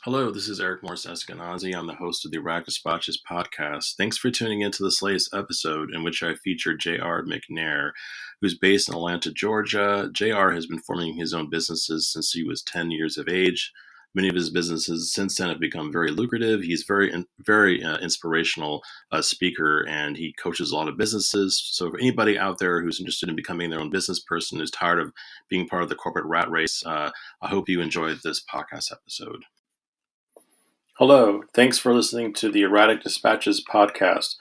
Hello, this is Eric Morris Eskenazi. I'm the host of the Erratic Dispatches podcast. Thanks for tuning into this latest episode in which I feature J.R. McNair, who's based in Atlanta, Georgia. J.R. has been forming his own businesses since he was 10 years of age. Many of his businesses since then have become very lucrative. He's very inspirational speaker, and he coaches a lot of businesses. So for anybody out there who's interested in becoming their own business person, who's tired of being part of the corporate rat race, I hope you enjoyed this podcast episode. Hello, thanks for listening to the Erratic Dispatches podcast.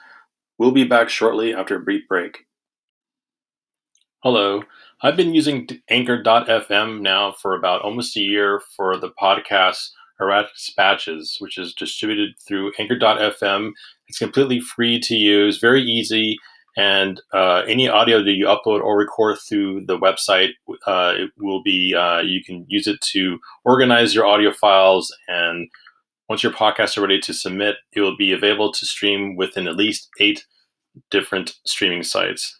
We'll be back shortly after a brief break. Hello, I've been using Anchor.fm now for about almost a year for the podcast Erratic Dispatches, which is distributed through Anchor.fm. It's completely free to use, very easy, and any audio that you upload or record through the website, it will be you can use it to organize your audio files, and once your podcasts are ready to submit, it will be available to stream within at least 8 different streaming sites.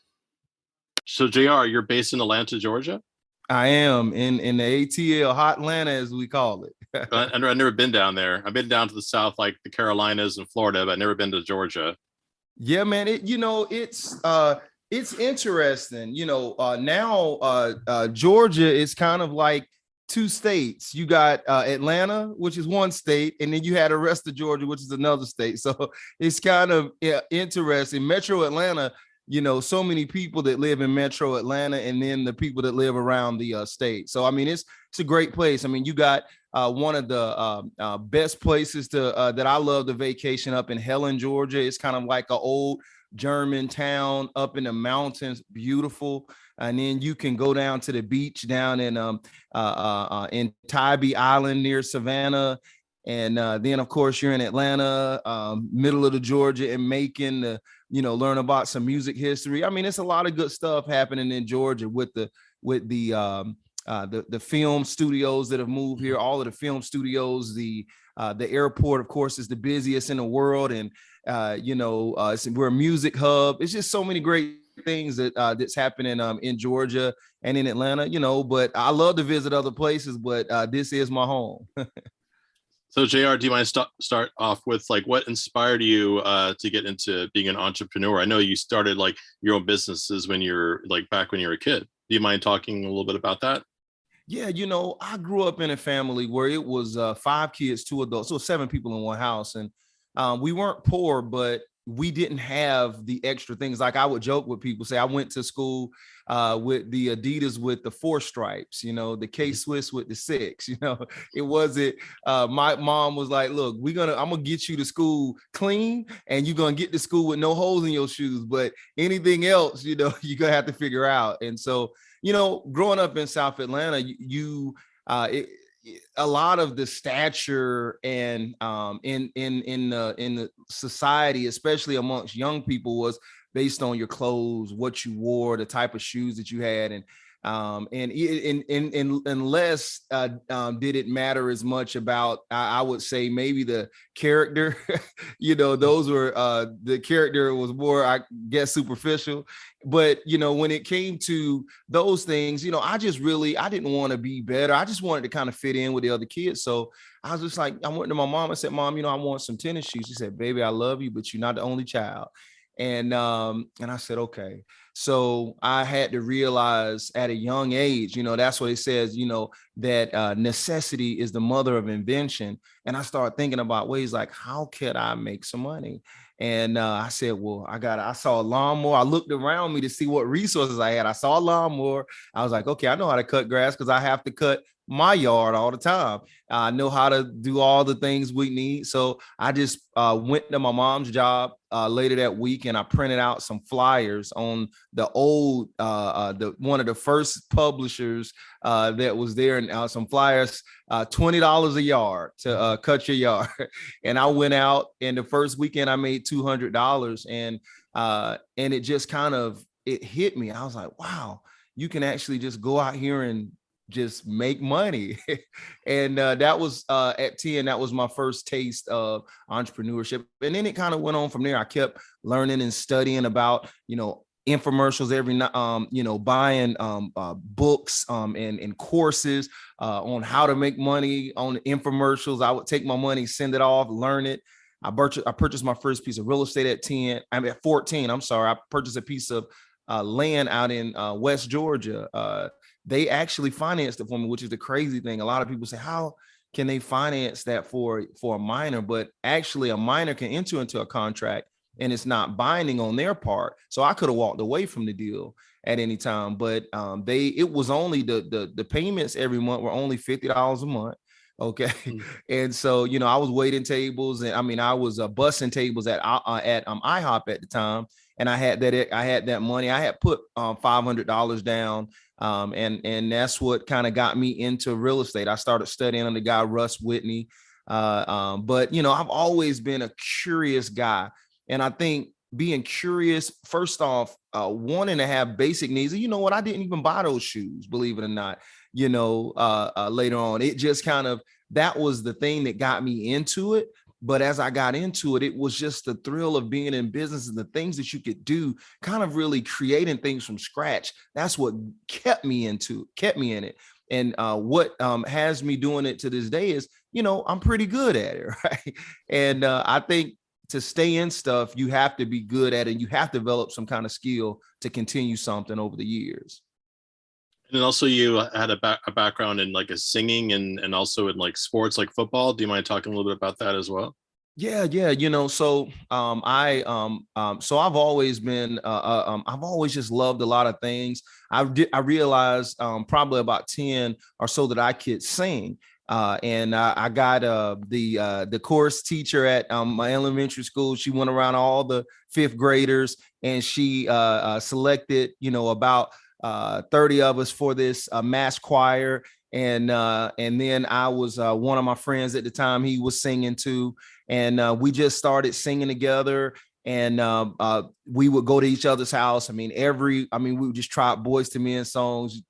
So, JR, you're based in Atlanta, Georgia? I am in the ATL, Hot Atlanta, as we call it. I've never been down there. I've been down to the south, like the Carolinas and Florida, but I've never been to Georgia. Yeah, man. It's interesting. Now Georgia is kind of like two states. You got Atlanta, which is one state, and then you had the rest of Georgia, which is another state. So it's kind of interesting. Metro Atlanta, so many people that live in Metro Atlanta, and then the people that live around the state. So I mean, it's a great place. I mean, you got one of the best places to that I love to vacation up in Helen, Georgia. It's kind of like an old German town up in the mountains, beautiful. And then you can go down to the beach down in Tybee Island near Savannah. And then, of course, you're in Atlanta, middle of the Georgia, and Macon to, learn about some music history. I mean, it's a lot of good stuff happening in Georgia with the film studios that have moved here. All of the film studios, the airport, of course, is the busiest in the world, and we're a music hub. It's just so many great things that's happening in Georgia and in Atlanta. But I love to visit other places, but this is my home. So, JR, do you mind start off with like what inspired you to get into being an entrepreneur? I know you started like your own businesses when you're like back when you were a kid. Do you mind talking a little bit about that? Yeah, I grew up in a family where it was 5 kids, 2 adults, so 7 people in one house, and we weren't poor, but we didn't have the extra things. Like I would joke with people, say I went to school with the Adidas with the 4 stripes, the K-Swiss with the 6. It wasn't. My mom was like, "Look, I'm gonna get you to school clean, and you're gonna get to school with no holes in your shoes. But anything else, you're gonna have to figure out." And so, growing up in South Atlanta, a lot of the stature and in the society, especially amongst young people, was based on your clothes, what you wore, the type of shoes that you had, and unless did it matter as much about, I would say maybe the character. Those were the character was more, I guess, superficial. But when it came to those things, I didn't want to be better. I just wanted to kind of fit in with the other kids. So I was just like, I went to my mom and said, "Mom, I want some tennis shoes." She said, "Baby, I love you, but you're not the only child." And I said, okay. So I had to realize at a young age, that's what it says, that necessity is the mother of invention. And I started thinking about ways like, how could I make some money? And I said, well, I saw a lawnmower. I looked around me to see what resources I had. I saw a lawnmower. I was like, okay, I know how to cut grass because I have to cut my yard all the time. I know how to do all the things we need. So I just went to my mom's job later that week, and I printed out some flyers on the old, one of the first publishers that was there, and some flyers, $20 a yard to cut your yard. And I went out, and the first weekend I made $200, and it just it hit me. I was like, wow, you can actually just go out here and just make money. And that was at 10, that was my first taste of entrepreneurship. And then it kind of went on from there. I kept learning and studying about, infomercials buying books and courses on how to make money on infomercials. I would take my money, send it off, learn it. I purchased my first piece of real estate at 14. I'm sorry. I purchased a piece of land out in West Georgia. They actually financed it for me, which is the crazy thing. A lot of people say, how can they finance that for a minor? But actually a minor can enter into a contract and it's not binding on their part. So I could have walked away from the deal at any time, but it was only the payments every month were only $50 a month. Okay. And so, I was waiting tables, and I was bussing tables at IHOP at the time. And I had that money. I had put $500 down. And that's what kind of got me into real estate. I started studying under the guy, Russ Whitney. But I've always been a curious guy. And I think being curious, first off, wanting to have basic needs. And you know what? I didn't even buy those shoes, believe it or not, later on. It just that was the thing that got me into it. But as I got into it, it was just the thrill of being in business and the things that you could do, kind of really creating things from scratch. That's what kept me in it. And what has me doing it to this day is, I'm pretty good at it, right? And I think to stay in stuff, you have to be good at it. You have to develop some kind of skill to continue something over the years. And also you had a background in like a singing and also in like sports, like football. Do you mind talking a little bit about that as well? Yeah. So so I've always been I've always just loved a lot of things. I realized probably about 10 or so that I could sing. And I got the chorus teacher at my elementary school. She went around all the fifth graders and she selected, about 30 of us for this mass choir. And then I was one of my friends at the time, he was singing too. And we just started singing together. And we would go to each other's house. We would just try out Boys to Men songs,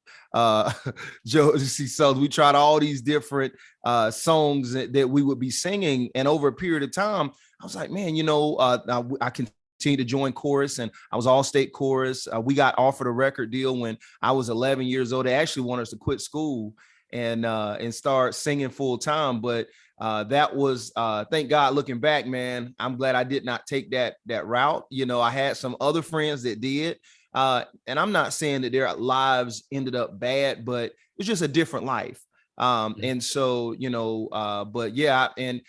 Josie songs. We tried all these different songs that we would be singing. And over a period of time, I was like, man, I continued to join chorus, and I was all state chorus. We got offered a record deal when I was 11 years old. They actually wanted us to quit school and start singing full time. But that was, thank God, looking back, man, I'm glad I did not take that route. I had some other friends that did. And I'm not saying that their lives ended up bad, but it's just a different life. And so, but yeah, and,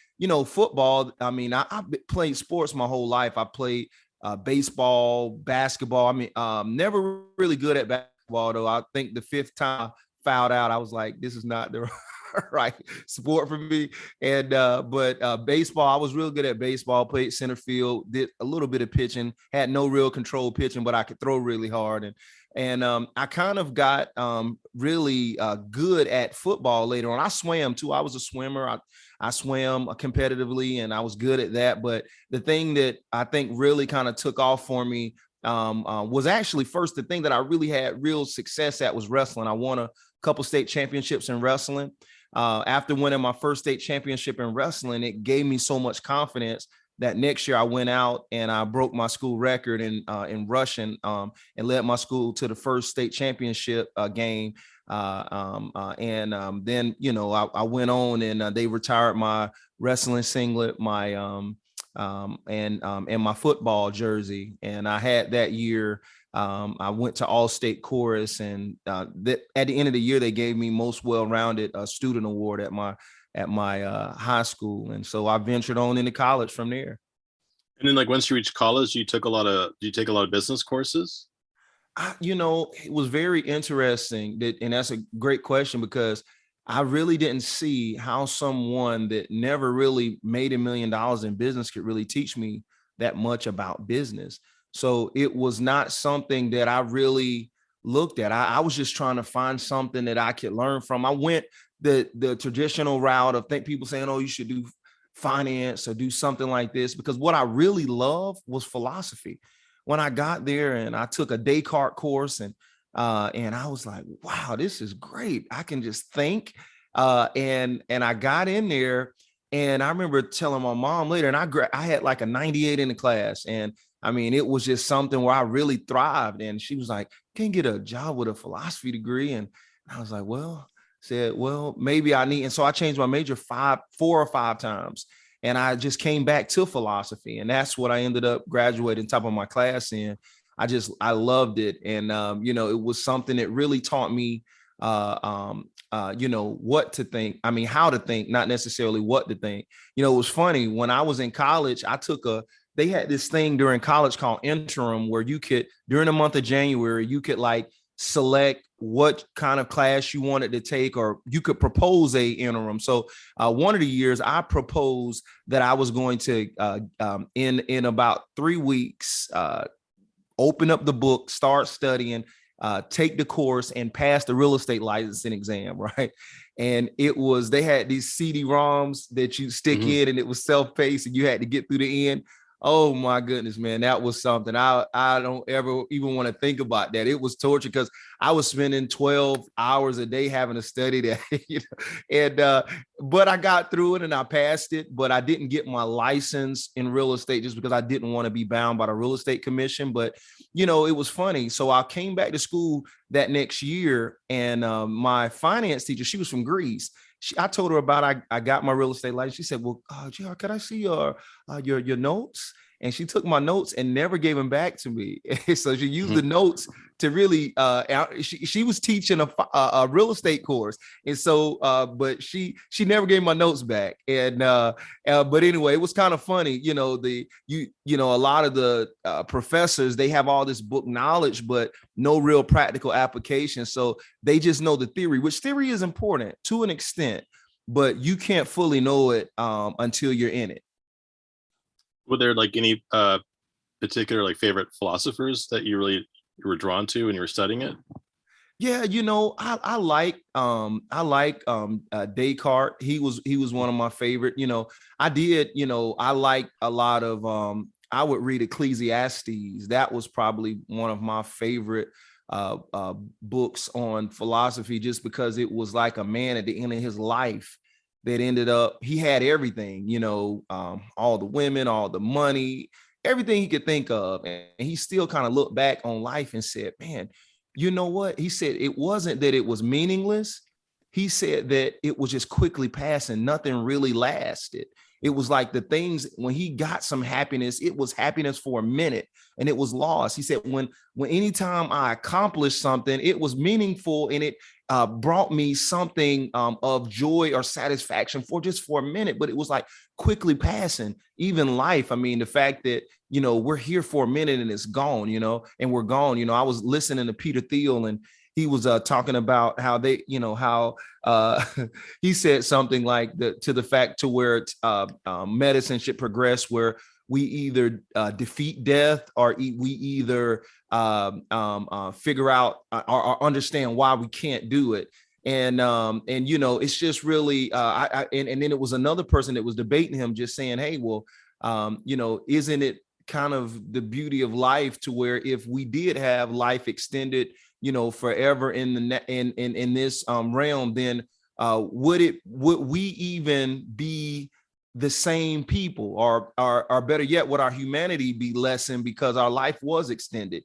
football, I played sports my whole life. I played baseball, basketball. Never really good at basketball, though. I think the fifth time I fouled out, I was like, this is not the right sport for me. And but baseball, I was real good at baseball. Played center field, did a little bit of pitching, had no real control pitching, but I could throw really hard. And I kind of got really good at football later on. I swam too. I was a swimmer. I swam competitively, and I was good at that. But the thing that I think really kind of took off for me was actually first, the thing that I really had real success at was wrestling. I won a couple state championships in wrestling. After winning my first state championship in wrestling, it gave me so much confidence that next year I went out and I broke my school record in rushing and led my school to the first state championship game. Then, I went on and they retired my wrestling singlet, my and my football jersey. And I had that year. I went to all-state chorus, and at the end of the year, they gave me most well-rounded student award at my high school. And so I ventured on into college from there. And then, like, once you reach college, do you take a lot of business courses? It was very interesting and that's a great question, because I really didn't see how someone that never really made $1 million in business could really teach me that much about business. So it was not something that I really looked at. I was just trying to find something that I could learn from. I went the traditional route of people saying, oh, you should do finance or do something like this, because what I really loved was philosophy. When I got there and I took a Descartes course, and I was like, wow, this is great. I can just think. And I got in there, and I remember telling my mom later, and I had like a 98 in the class, and I mean, it was just something where I really thrived. And she was like, can't get a job with a philosophy degree. And I was like, well, maybe I need. And so I changed my major 4 or 5 times. And I just came back to philosophy. And that's what I ended up graduating top of my class in. I loved it. And, it was something that really taught me, what to think. I mean, how to think, not necessarily what to think. It was funny when I was in college, they had this thing during college called interim where you could, during the month of January, you could like select what kind of class you wanted to take, or you could propose a interim. So one of the years I proposed that I was going to, in about 3 weeks, open up the book, start studying, take the course, and pass the real estate licensing exam, right? And they had these CD-ROMs that you stick in, and it was self-paced, and you had to get through the end. Oh my goodness, man, that was something. I don't ever even want to think about that. It was torture because I was spending 12 hours a day having to study that, and but I got through it and I passed it, but I didn't get my license in real estate just because I didn't want to be bound by the real estate commission. But it was funny. So I came back to school that next year, and my finance teacher, she was from Greece. I told her about I got my real estate license. She said, "Well, JR, can I see your notes?" And she took my notes and never gave them back to me. So she used the notes to really. She was teaching a real estate course, and so but she never gave my notes back. And but anyway, it was kind of funny. A lot of the professors, they have all this book knowledge, but no real practical application. So they just know the theory, which theory is important to an extent, but you can't fully know it until you're in it. Were there like any particular like favorite philosophers that you were drawn to when you were studying it? Yeah, I like Descartes. He was one of my favorite. I like a lot of I would read Ecclesiastes. That was probably one of my favorite books on philosophy, just because it was like a man at the end of his life that ended up, he had everything, all the women, all the money, everything he could think of. And he still kind of looked back on life and said, man, you know what? He said it wasn't that it was meaningless. He said that it was just quickly passing. Nothing really lasted. It was like the things, when he got some happiness, it was happiness for a minute and it was lost. He said, when anytime I accomplished something, it was meaningful and it brought me something of joy or satisfaction for a minute, but it was like quickly passing. Even life, I mean, the fact that, we're here for a minute and it's gone, and we're gone. I was listening to Peter Thiel, and he was talking about how he said something like to the fact to where medicine should progress, where we either defeat death, or we either figure out or understand why we can't do it. And it's just really and then it was another person that was debating him, just saying, hey, well, isn't it kind of the beauty of life to where if we did have life extended, forever in this realm, then would we even be the same people, or better yet, would our humanity be lessened because our life was extended?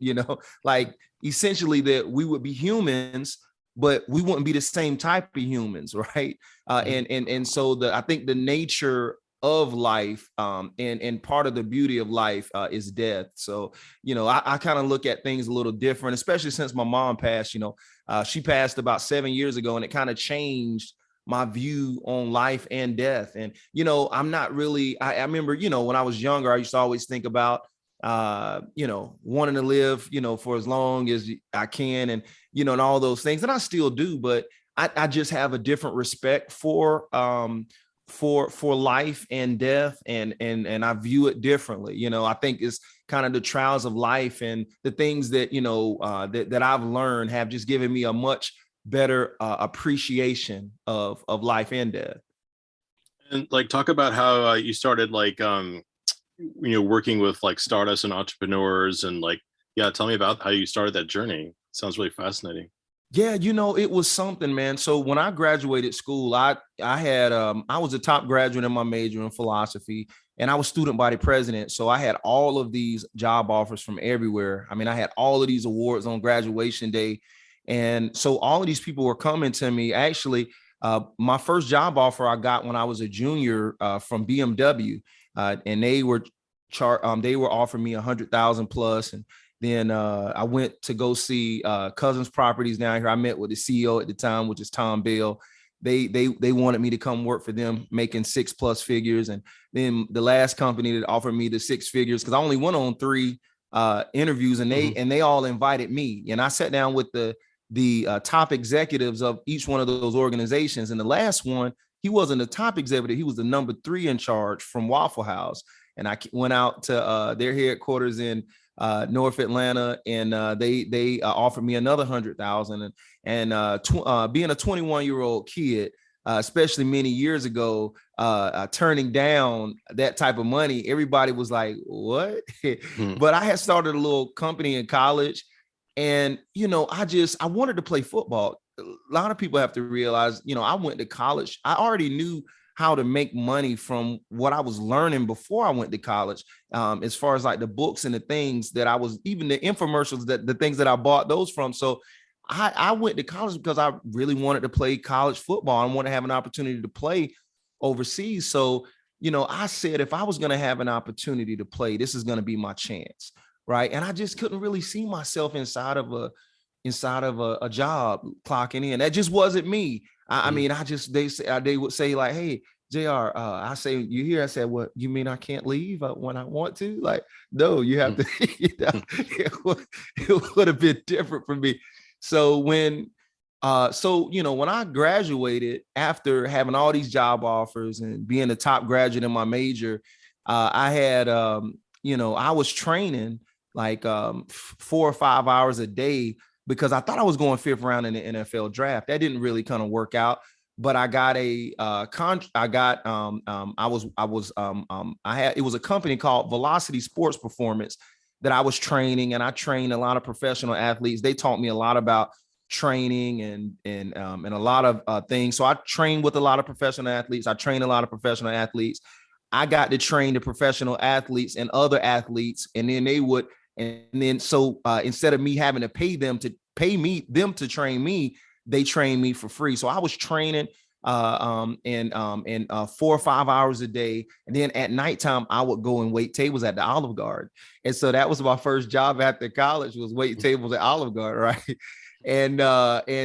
Like essentially that we would be humans, but we wouldn't be the same type of humans, right? And so I think the nature of life and part of the beauty of life is death. So I kind of look at things a little different, especially since my mom passed. She passed about 7 years ago, and it kind of changed my view on life and death. And I'm not really, I remember, when I was younger, I used to always think about wanting to live for as long as I can, and and all those things, and I still do, but I just have a different respect for life and death, and I view it differently. I think it's kind of the trials of life and the things that that I've learned have just given me a much better appreciation of life and death. And like, talk about how you started like working with like startups and entrepreneurs, and like, yeah, tell me about how you started that journey. Sounds really fascinating. Yeah, it was something, man. So when I graduated school, I was a top graduate in my major in philosophy. and I was student body president. So I had all of these job offers from everywhere. I mean, I had all of these awards on graduation day. And so all of these people were coming to me. Actually, my first job offer I got when I was a junior from BMW, and they were offering me 100,000 plus. And then I went to go see Cousins Properties down here. I met with the CEO at the time, which is Tom Bell. They wanted me to come work for them, making 6+ figures. And then the last company that offered me the 6 figures, because I only went on 3 interviews, and they all invited me. And I sat down with the top executives of each one of those organizations. And the last one, he wasn't a top executive; he was the number 3 in charge from Waffle House. And I went out to their headquarters in North Atlanta, and they offered me another 100,000. And being a 21-year-old kid, especially many years ago, turning down that type of money, everybody was like, "What?" But I had started a little company in college, and I wanted to play football. A lot of people have to realize, I went to college. I already knew how to make money from what I was learning before I went to college, as far as like the books and the things that I was, even the infomercials, that the things that I bought those from. So I went to college because I really wanted to play college football and want to have an opportunity to play overseas. So, I said, if I was going to have an opportunity to play, this is going to be my chance. Right. And I just couldn't really see myself inside of a job clocking in. That just wasn't me. I mean, they would say like, "Hey, JR," I say, "You here?" I said, "What, you mean I can't leave when I want to?" Like, no, you have to. It would have been different for me. So when I graduated, after having all these job offers and being the top graduate in my major, I had, I was training like 4 or 5 hours a day, because I thought I was going 5th round in the NFL draft. That didn't really kind of work out, but I got it was a company called Velocity Sports Performance that I was training, and I trained a lot of professional athletes. They taught me a lot about training and a lot of things. So I trained with a lot of professional athletes. I trained a lot of professional athletes. I got to train the professional athletes and other athletes, and then they would. And then so instead of me having to pay them to to train me, they trained me for free. So I was training 4 or 5 hours a day. And then at nighttime, I would go and wait tables at the Olive Garden. And so that was my first job after college, was waiting tables at Olive Garden, right? And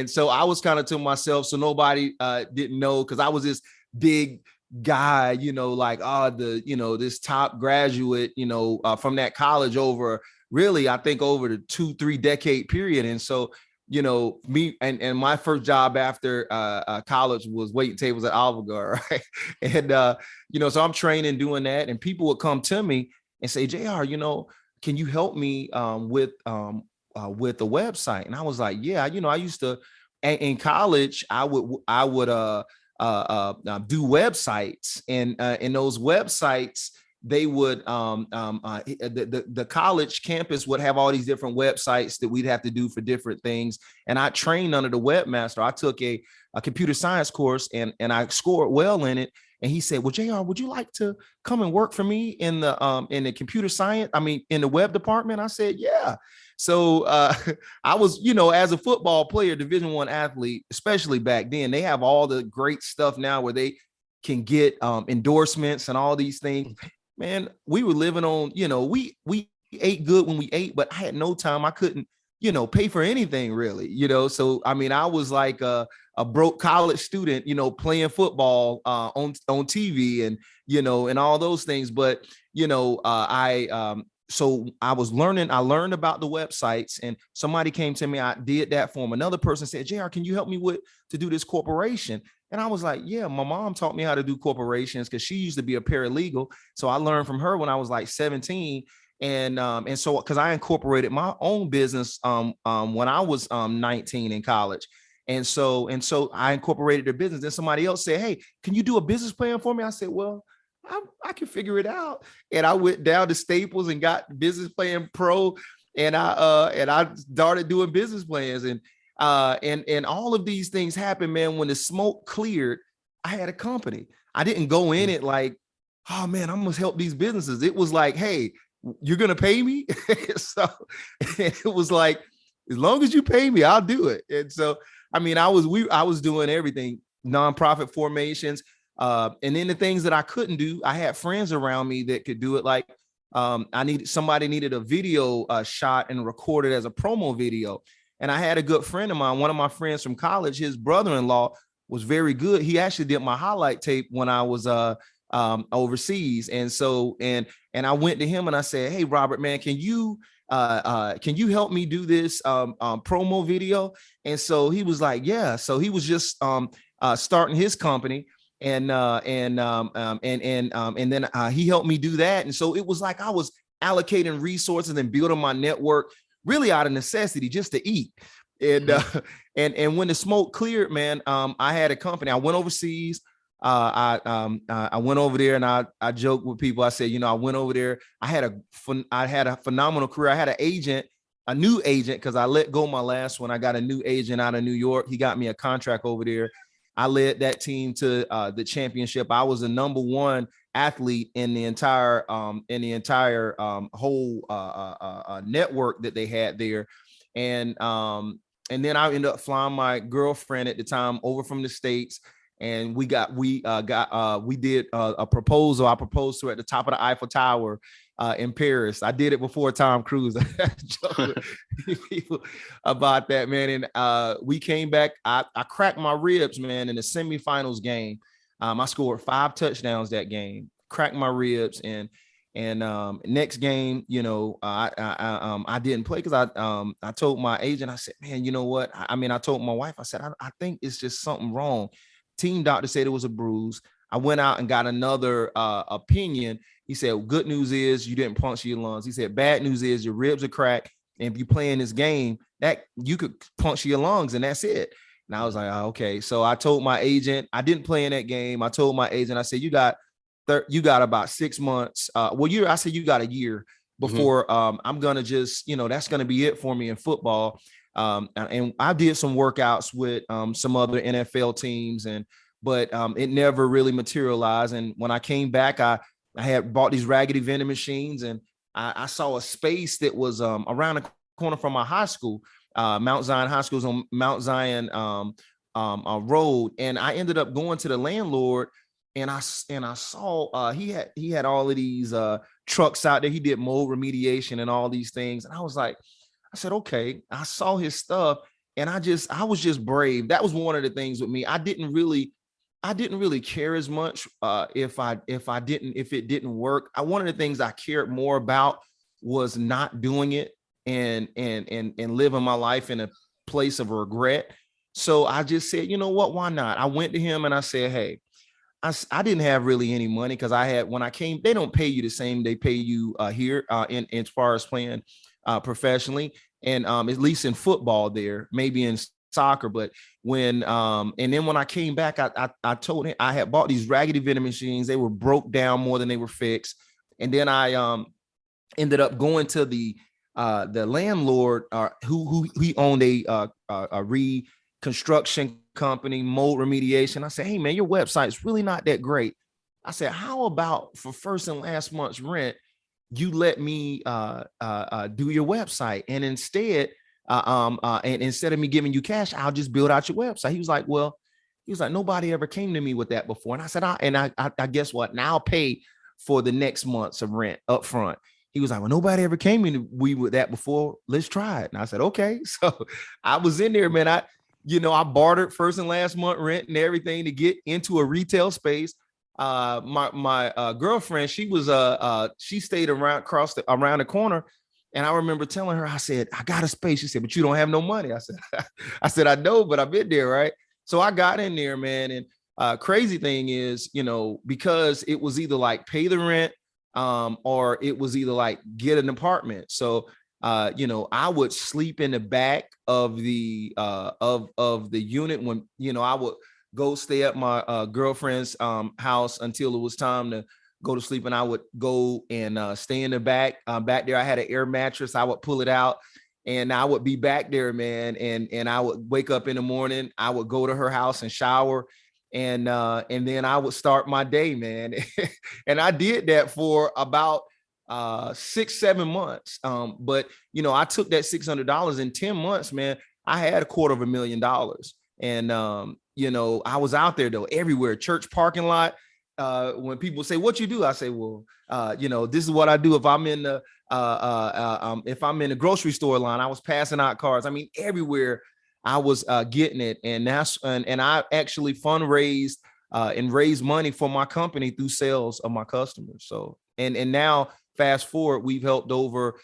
so I was kind of to myself, so nobody didn't know, because I was this big guy, this top graduate, from that college over really, I think over the 2-3 decade period. And so, me and my first job after college was waiting tables at Olive Garden, right? And so I'm training, doing that, and people would come to me and say, "JR, can you help me with the website?" And I was like, "Yeah, I used to in college, I would do websites, and in those websites, they would the college campus would have all these different websites that we'd have to do for different things. And I trained under the webmaster. I took a computer science course, and I scored well in it. And he said, "Well, JR, would you like to come and work for me in the computer science? In the web department?" I said, "Yeah." So I was, as a football player, Division I athlete, especially back then, they have all the great stuff now where they can get endorsements and all these things. Man, we were living on, we ate good when we ate, but I had no time. I couldn't, pay for anything really, So, I was like a broke college student, playing football on TV and, and all those things. But, so I learned about the websites, and somebody came to me. I did that for them. Another person said, "JR, can you help me to do this corporation?" And I was like, "Yeah, my mom taught me how to do corporations, because she used to be a paralegal. So I learned from her when I was like 17. And so, because I incorporated my own business when I was 19 in college. And so I incorporated their business. Then somebody else said, "Hey, can you do a business plan for me?" I said, "Well, I can figure it out." And I went down to Staples and got Business Plan Pro, and I started doing business plans, and all of these things happened, man. When the smoke cleared, I had a company. I didn't go in it like oh man, I must help these businesses. It was like, hey, you're gonna pay me. So it was like, as long as you pay me, I'll do it. And so, I mean, I was doing everything, nonprofit formations. And then the things that I couldn't do, I had friends around me that could do it. Like somebody needed a video shot and recorded as a promo video. And I had a good friend of mine, one of my friends from college, his brother-in-law was very good. He actually did my highlight tape when I was overseas. And so, and I went to him and I said, hey, Robert, man, can you help me do this promo video? And so he was like, yeah. So he was just starting his company. And then he helped me do that. And so it was like I was allocating resources and building my network really out of necessity just to eat. And and when the smoke cleared, man, I had a company. I went overseas. I went over there and I joked with people. I said, I went over there. I had a phenomenal career. I had a new agent, because I let go my last one. I got a new agent out of New York. He got me a contract over there. I led that team to the championship. I was the number one athlete in the entire whole network that they had there. And then I ended up flying my girlfriend at the time over from the States. And we did a proposal. I proposed to her at the top of the Eiffel Tower in Paris. I did it before Tom Cruise. People about that, man. And we came back. I cracked my ribs, man, in the semifinals game. I scored 5 touchdowns that game. Cracked my ribs, and next game, I didn't play because I told my agent. I said, man, you know what? I told my wife. I said, I think it's just something wrong. Team doctor said it was a bruise. I went out and got another opinion. He said, well, good news is you didn't puncture your lungs. He said, bad news is your ribs are cracked. And if you play in this game, that you could puncture your lungs and that's it. And I was like, oh, okay. So I told my agent, I didn't play in that game. I told my agent, I said, you got about 6 months. I said, you got a year before I'm going to just, that's going to be it for me in football. And I did some workouts with some other NFL teams, but it never really materialized. And when I came back, I had bought these raggedy vending machines, and I saw a space that was around the corner from my high school. Mount Zion High School is on Mount Zion Road, and I ended up going to the landlord, and I saw he had all of these trucks out there. He did mold remediation and all these things, and I said, okay. I saw his stuff, and I was just brave. That was one of the things with me. I didn't really care as much if it didn't work. One of the things I cared more about was not doing it and living my life in a place of regret. So I just said, you know what, why not? I went to him and I said, hey, I didn't have really any money because when I came, they don't pay you the same they pay you here in as far as playing professionally, and at least in football there, maybe in soccer. But when and then when I came back, I told him I had bought these raggedy vending machines. They were broke down more than they were fixed. And then I ended up going to the landlord who he owned a reconstruction company, mold remediation. I said, hey man, your website's really not that great. I said, how about for first and last month's rent, you let me do your website, and instead of me giving you cash, I'll just build out your website. He was like, nobody ever came to me with that before. And I said, I guess what? Now I'll pay for the next month's of rent up front. He was like, well, nobody ever came to me with that before. Let's try it. And I said, okay. So I was in there, man. I bartered first and last month rent and everything to get into a retail space. My girlfriend, she stayed around the corner, and I remember telling her, I said, I got a space. She said, but you don't have no money. I said, I know, but I've been there, right? So I got in there, man. And crazy thing is, because it was either like pay the rent, or it was either like get an apartment. So I would sleep in the back of the unit when I would go stay at my girlfriend's house until it was time to go to sleep, and I would go and stay in the back. Back there, I had an air mattress. I would pull it out, and I would be back there, man. And I would wake up in the morning. I would go to her house and shower, and then I would start my day, man. And I did that for about 6-7 months. But I took that $600 in 10 months, man. I had $250,000. And I was out there though, everywhere, church parking lot. When people say, "What you do?" I say, "Well, this is what I do. If I'm in the if I'm in the grocery store line, I was passing out cards. I mean, everywhere I was getting it." And I actually fundraised and raised money for my company through sales of my customers. So and now fast forward, we've helped over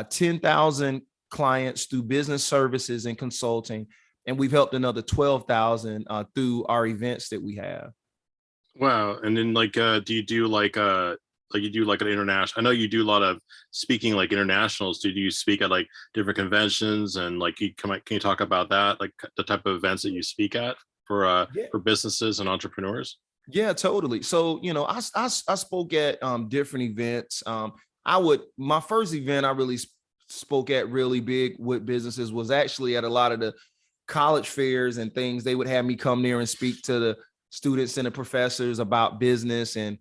10,000 clients through business services and consulting, and we've helped another 12,000 through our events that we have. Wow. And then do you do you do like an international? I know you do a lot of speaking like internationals. Do you speak at like different conventions, and like can you talk about that, like the type of events that you speak at for businesses and entrepreneurs? Yeah, totally. So, I spoke at different events. My first event I really spoke at really big with businesses was actually at a lot of the college fairs and things. They would have me come there and speak to the students and the professors about business and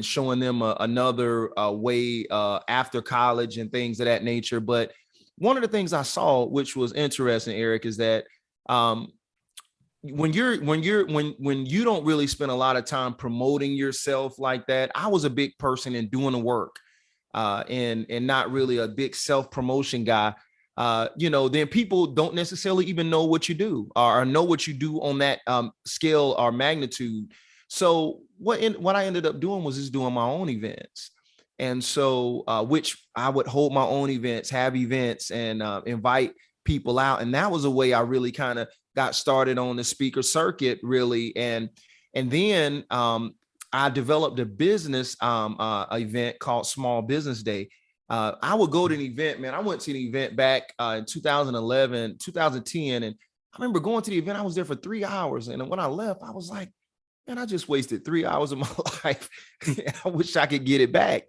showing them another way after college and things of that nature. But one of the things I saw, which was interesting, Eric, is that when you don't really spend a lot of time promoting yourself like that. I was a big person in doing the work and not really a big self-promotion guy. Then people don't necessarily even know what you do or know what you do on that scale or magnitude. So what I ended up doing was just doing my own events. And so, which I would hold my own events, have events, and invite people out. And that was a way I really kind of got started on the speaker circuit, really. And then I developed a business event called Small Business Day. I would go to an event, man. I went to an event back in 2011, 2010. And I remember going to the event. I was there for 3 hours. And when I left, I was like, man, I just wasted 3 hours of my life. I wish I could get it back.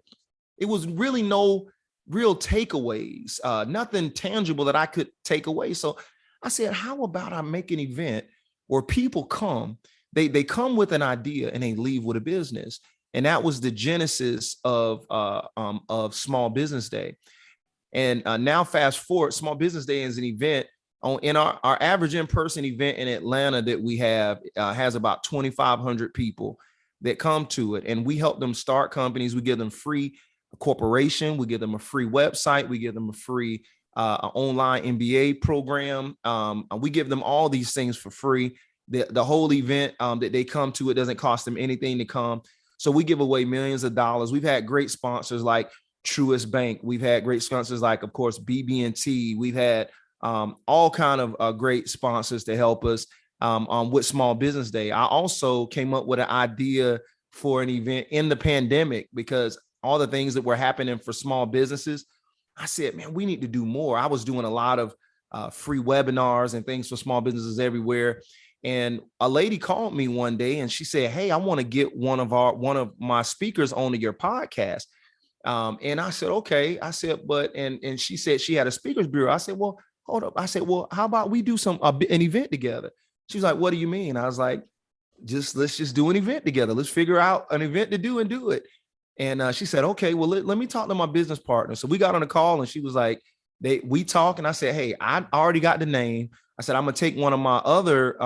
It was really no real takeaways, nothing tangible that I could take away. So I said, how about I make an event where people come, they come with an idea and they leave with a business. And that was the genesis of Small Business Day. And now fast forward, Small Business Day is an event in our average in-person event in Atlanta that we have has about 2,500 people that come to it. And we help them start companies. We give them free corporation. We give them a free website. We give them a free online MBA program. We give them all these things for free. The whole event that they come to, it doesn't cost them anything to come. So we give away millions of dollars. We've had great sponsors like Truist Bank. We've had great sponsors like, of course, BB&T. We've had all kind of great sponsors to help us with Small Business Day. I also came up with an idea for an event in the pandemic because all the things that were happening for small businesses, I said, man, we need to do more. I was doing a lot of free webinars and things for small businesses everywhere. And a lady called me one day and she said, hey, I want to get one of my speakers onto your podcast. And I said, okay. I said, but, and she said she had a speakers bureau. I said, well, hold up. I said, well, how about we do an event together? She was like, what do you mean? I was like, let's just do an event together. Let's figure out an event to do and do it. And she said, okay, well, let me talk to my business partner. So we got on a call and she was like, we talk. And I said, hey, I already got the name. I said, I'm going to take one of my other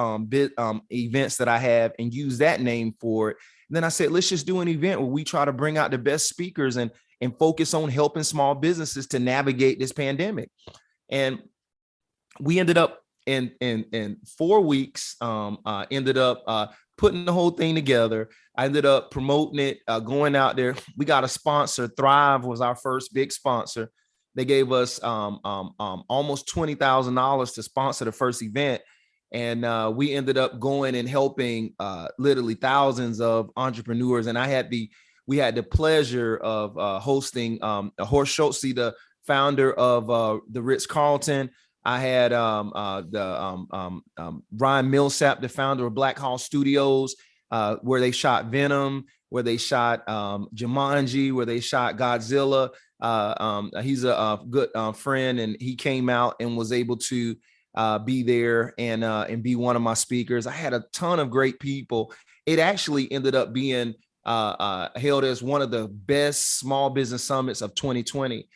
events that I have and use that name for it. And then I said, let's just do an event where we try to bring out the best speakers and focus on helping small businesses to navigate this pandemic. And we ended up in 4 weeks, ended up putting the whole thing together. I ended up promoting it, going out there. We got a sponsor. Thrive was our first big sponsor. They gave us almost $20,000 to sponsor the first event. And we ended up going and helping literally thousands of entrepreneurs. And we had the pleasure of hosting Horst Schultze, the founder of the Ritz-Carlton. I had Ryan Millsap, the founder of Black Hall Studios, where they shot Venom, where they shot Jumanji, where they shot Godzilla. He's a good friend, and he came out and was able to be there and be one of my speakers. I had a ton of great people. It actually ended up being held as one of the best small business summits of 2020.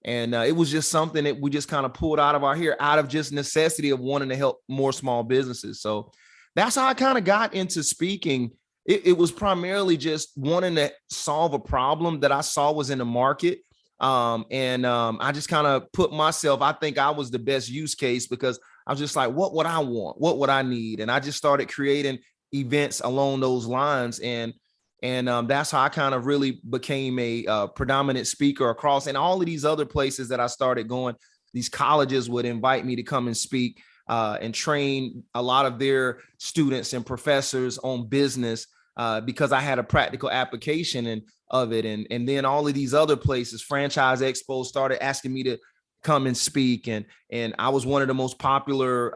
And it was just something that we just kind of pulled out of our hair, out of just necessity of wanting to help more small businesses. So that's how I kind of got into speaking. It was primarily just wanting to solve a problem that I saw was in the market. I just kind of put myself, I think I was the best use case, because I was just like, what would I want? What would I need? And I just started creating events along those lines. And that's how I kind of really became a predominant speaker across, and all of these other places that I started going. These colleges would invite me to come and speak and train a lot of their students and professors on business because I had a practical application of it. And then all of these other places, franchise expos, started asking me to come and speak. And I was one of the most popular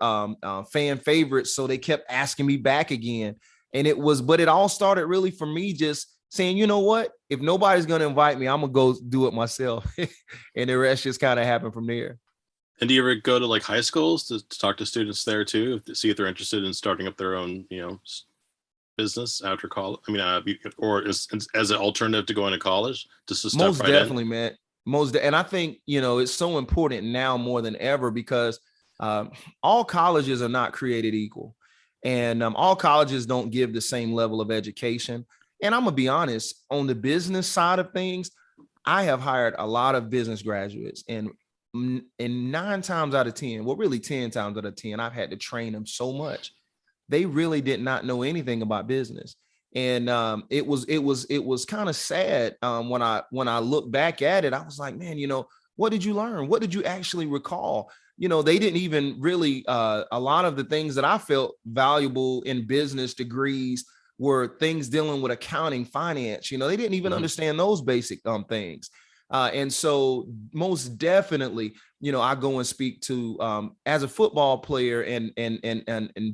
fan favorites. So they kept asking me back again. But it all started really for me just saying, you know what, if nobody's going to invite me, I'm going to go do it myself. And the rest just kind of happened from there. And do you ever go to like high schools to talk to students there too, to see if they're interested in starting up their own, business after college? I mean, or as an alternative to going to college, just to step Most right definitely, in? man. And I think, it's so important now more than ever, because all colleges are not created equal. And all colleges don't give the same level of education. And I'm going to be honest, on the business side of things, I have hired a lot of business graduates, and 9 times out of 10, well, really 10 times out of 10, I've had to train them so much. They really did not know anything about business. And it was kind of sad when I look back at it. I was like, man, what did you learn? What did you actually recall? They didn't even really, a lot of the things that I felt valuable in business degrees were things dealing with accounting, finance. They didn't even understand those basic things. And so most definitely, I go and speak to, as a football player and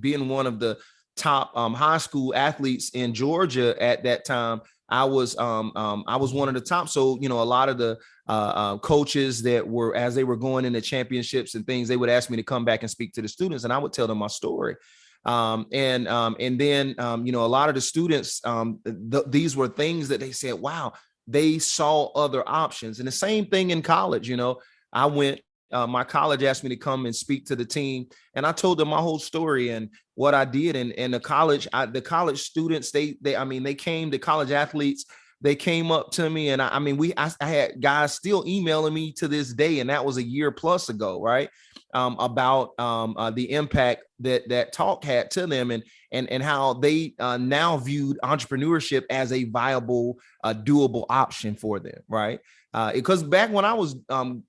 being one of the top high school athletes in Georgia at that time. I was one of the top. So, a lot of the coaches that were, as they were going into championships and things, they would ask me to come back and speak to the students, and I would tell them my story. And then a lot of the students, these were things that they said, wow, they saw other options. And the same thing in college. I went, my college asked me to come and speak to the team, and I told them my whole story and what I did. And the college students, they came, the college athletes, they came up to me, and I had guys still emailing me to this day, and that was a year plus ago, right? About the impact that talk had to them, and how they now viewed entrepreneurship as a viable, doable option for them, right? Because back when I was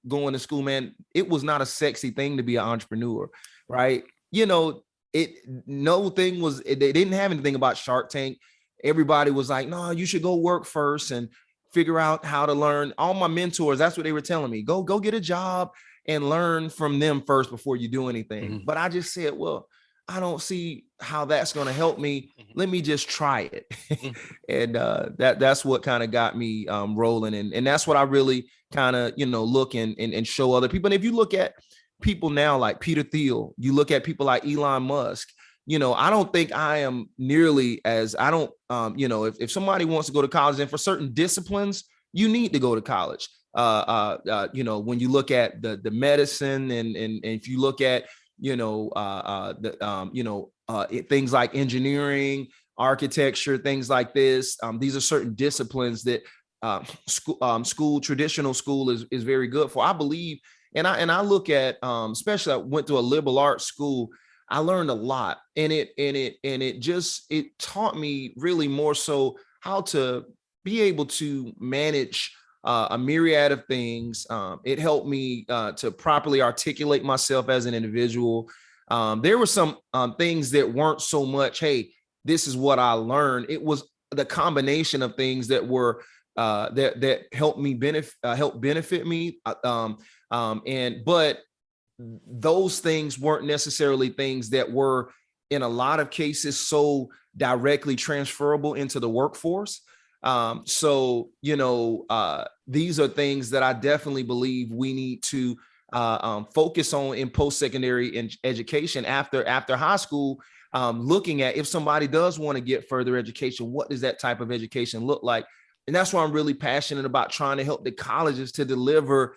going to school, man, it was not a sexy thing to be an entrepreneur, right? They didn't have anything about Shark Tank. Everybody was like, no, you should go work first and figure out how to learn. All my mentors, that's what they were telling me. Go get a job and learn from them first before you do anything. But I just said, well, I don't see how that's going to help me. Let me just try it. And that's what kind of got me rolling. And that's what I really kind of, look and show other people. And if you look at people now like Peter Thiel, you look at people like Elon Musk, I don't think I am nearly as, I don't, if somebody wants to go to college, and for certain disciplines, you need to go to college. When you look at the medicine and if you look at, things like engineering, architecture, things like this, these are certain disciplines that traditional school is very good for, I believe. And I look at, especially I went to a liberal arts school. I learned a lot, and it taught me really more so how to be able to manage a myriad of things. It helped me to properly articulate myself as an individual. There were some things that weren't so much, hey, this is what I learned. It was the combination of things that were that helped me benefit me. But those things weren't necessarily things that were, in a lot of cases, so directly transferable into the workforce. These are things that I definitely believe we need to focus on in post-secondary education after high school, looking at if somebody does want to get further education, what does that type of education look like? And that's why I'm really passionate about trying to help the colleges to deliver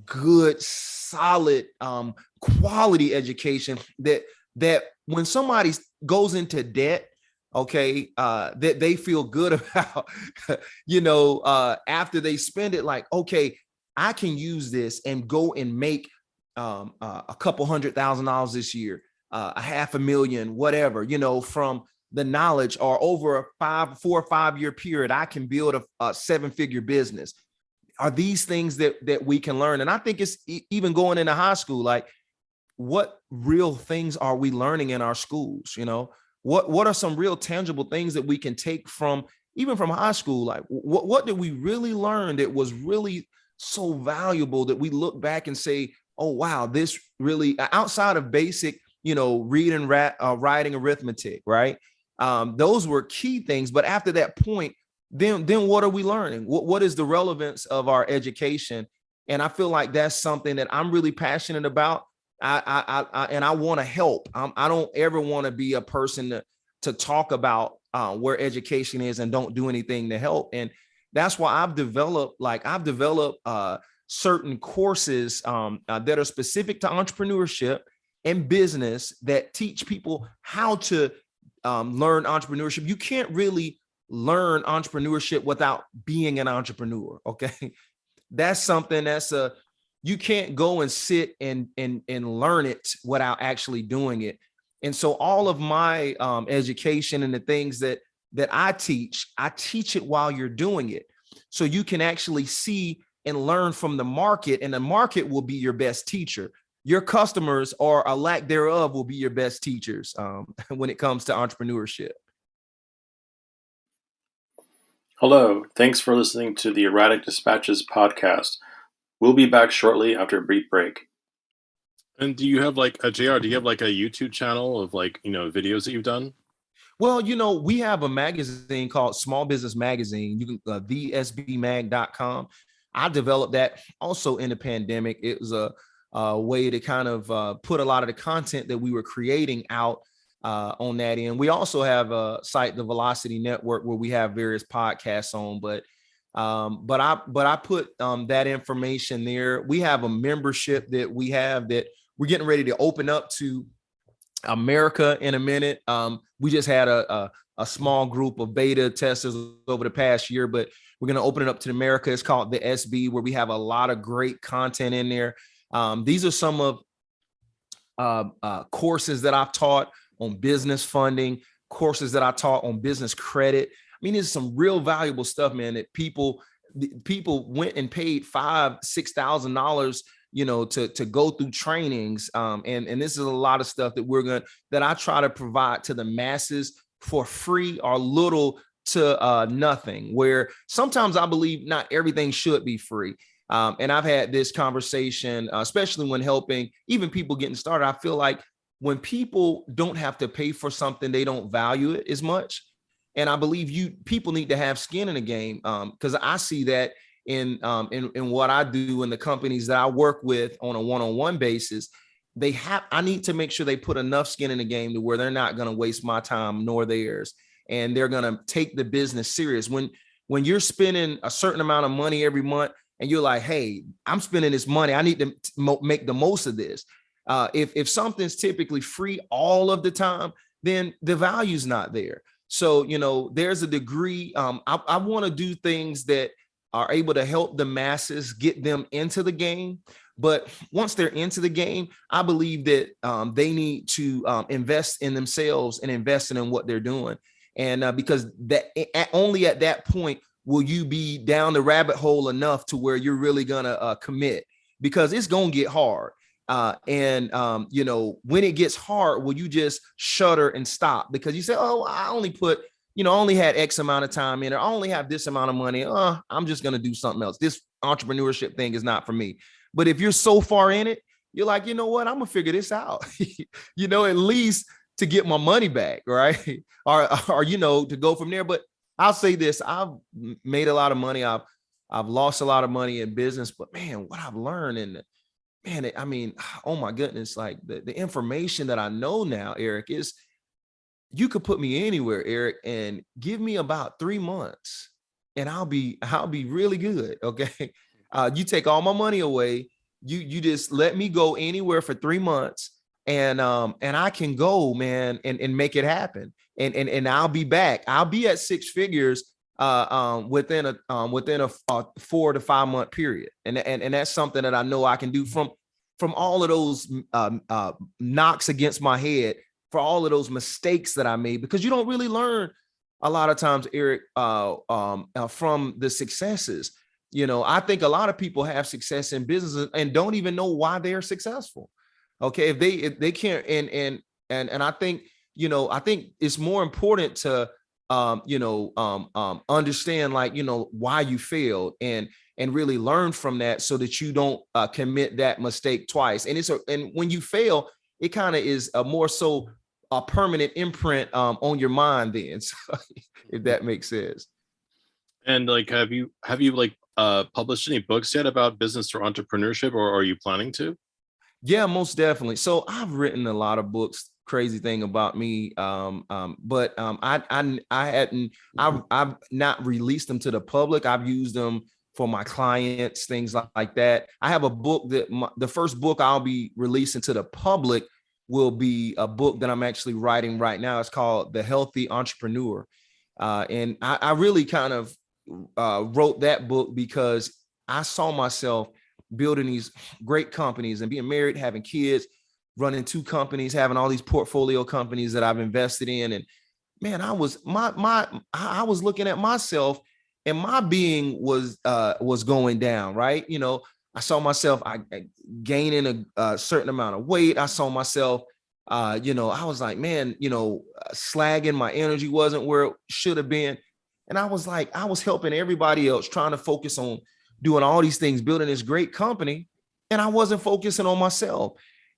good, solid, quality education that when somebody goes into debt, okay, that they feel good about, after they spend it, like, okay, I can use this and go and make a couple $100,000 this year, a $500,000, whatever, from the knowledge, or over a 4 or 5 year period, I can build a 7-figure business. Are these things that we can learn? And I think it's even going into high school, like, what real things are we learning in our schools? What are some real tangible things that we can take from even from high school? Like, what did we really learn that was really so valuable that we look back and say, oh, wow, this really, outside of basic, reading, writing, arithmetic, right? Those were key things. But after that point, then what are we learning? What is the relevance of our education? And I feel like that's something that I'm really passionate about. I want to help. I don't ever want to be a person to talk about where education is and don't do anything to help. And that's why I've developed certain courses that are specific to entrepreneurship and business that teach people how to learn entrepreneurship. You can't really learn entrepreneurship without being an entrepreneur. Okay. That's something you can't go and sit and learn it without actually doing it. And so all of my education and the things that I teach it while you're doing it. So you can actually see and learn from the market, and the market will be your best teacher. Your customers, or a lack thereof, will be your best teachers when it comes to entrepreneurship. Hello, thanks for listening to the Erratic Dispatches podcast. We'll be back shortly after a brief break. And do you have JR, do you have a YouTube channel of videos that you've done? Well, we have a magazine called Small Business Magazine. You can thesbmag.com. I developed that also in the pandemic. It was a way to kind of put a lot of the content that we were creating out on that end. We also have a site, the Velocity Network, where we have various podcasts on, but I put that information there. We have a membership that we're getting ready to open up to America in a minute. We just had a small group of beta testers over the past year, but we're going to open it up to America. It's called the SB, where we have a lot of great content in there. These are some of courses that I've taught on business funding, courses that I taught on business credit. I mean, there's some real valuable stuff, man, that people went and paid $5,000-$6,000, to go through trainings. And this is a lot of stuff that I try to provide to the masses for free or little to nothing, where sometimes I believe not everything should be free. And I've had this conversation, especially when helping even people getting started. I feel like when people don't have to pay for something, they don't value it as much. And I believe people need to have skin in the game, because I see that in what I do in the companies that I work with on a one-on-one basis. I need to make sure they put enough skin in the game to where they're not going to waste my time nor theirs, and they're going to take the business serious. When you're spending a certain amount of money every month, and you're like, hey, I'm spending this money, I need to make the most of this. If something's typically free all of the time, then the value's not there. So, there's a degree. I want to do things that are able to help the masses, get them into the game. But once they're into the game, I believe that they need to invest in themselves and invest in what they're doing. And because only at that point will you be down the rabbit hole enough to where you're really going to commit, because it's going to get hard. When it gets hard, will you just shudder and stop because you say, oh, I only had X amount of time in it. I only have this amount of money. I'm just going to do something else. This entrepreneurship thing is not for me. But if you're so far in it, you're like, you know what? I'm going to figure this out, at least to get my money back. Right. or, to go from there. But I'll say this, I've made a lot of money. I've lost a lot of money in business, but man, what I've learned man, I mean, oh my goodness, like the information that I know now, Eric, is you could put me anywhere, Eric, and give me about 3 months and I'll be really good. Okay. You take all my money away. You just let me go anywhere for 3 months and I can go, man, and make it happen. And I'll be back. I'll be at six figures within a 4 to 5 month period. And that's something that I know I can do from all of those knocks against my head, for all of those mistakes that I made, because you don't really learn a lot of times, Eric, from the successes. You know, I think a lot of people have success in business and don't even know why they're successful. Okay, if they can't, and I think, you know, I think it's more important to understand, like, you know, why you failed and really learn from that so that you don't commit that mistake twice. And when you fail, it kind of is a more so a permanent imprint on your mind then, so, if that makes sense. And like, have you like published any books yet about business or entrepreneurship, or are you planning to? Yeah, most definitely. So I've written a lot of books. Crazy thing about me, but I've not released them to the public. I've used them for my clients, things like that. I have a book that the first book I'll be releasing to the public will be a book that I'm actually writing right now. It's called The Healthy Entrepreneur, and I really kind of wrote that book because I saw myself building these great companies and being married, having kids, running two companies, having all these portfolio companies that I've invested in. And man, I was looking at myself and my being was going down, right? You know, I saw myself gaining a certain amount of weight. I saw myself, I was like, man, slagging, my energy wasn't where it should have been. And I was like, I was helping everybody else, trying to focus on doing all these things, building this great company. And I wasn't focusing on myself.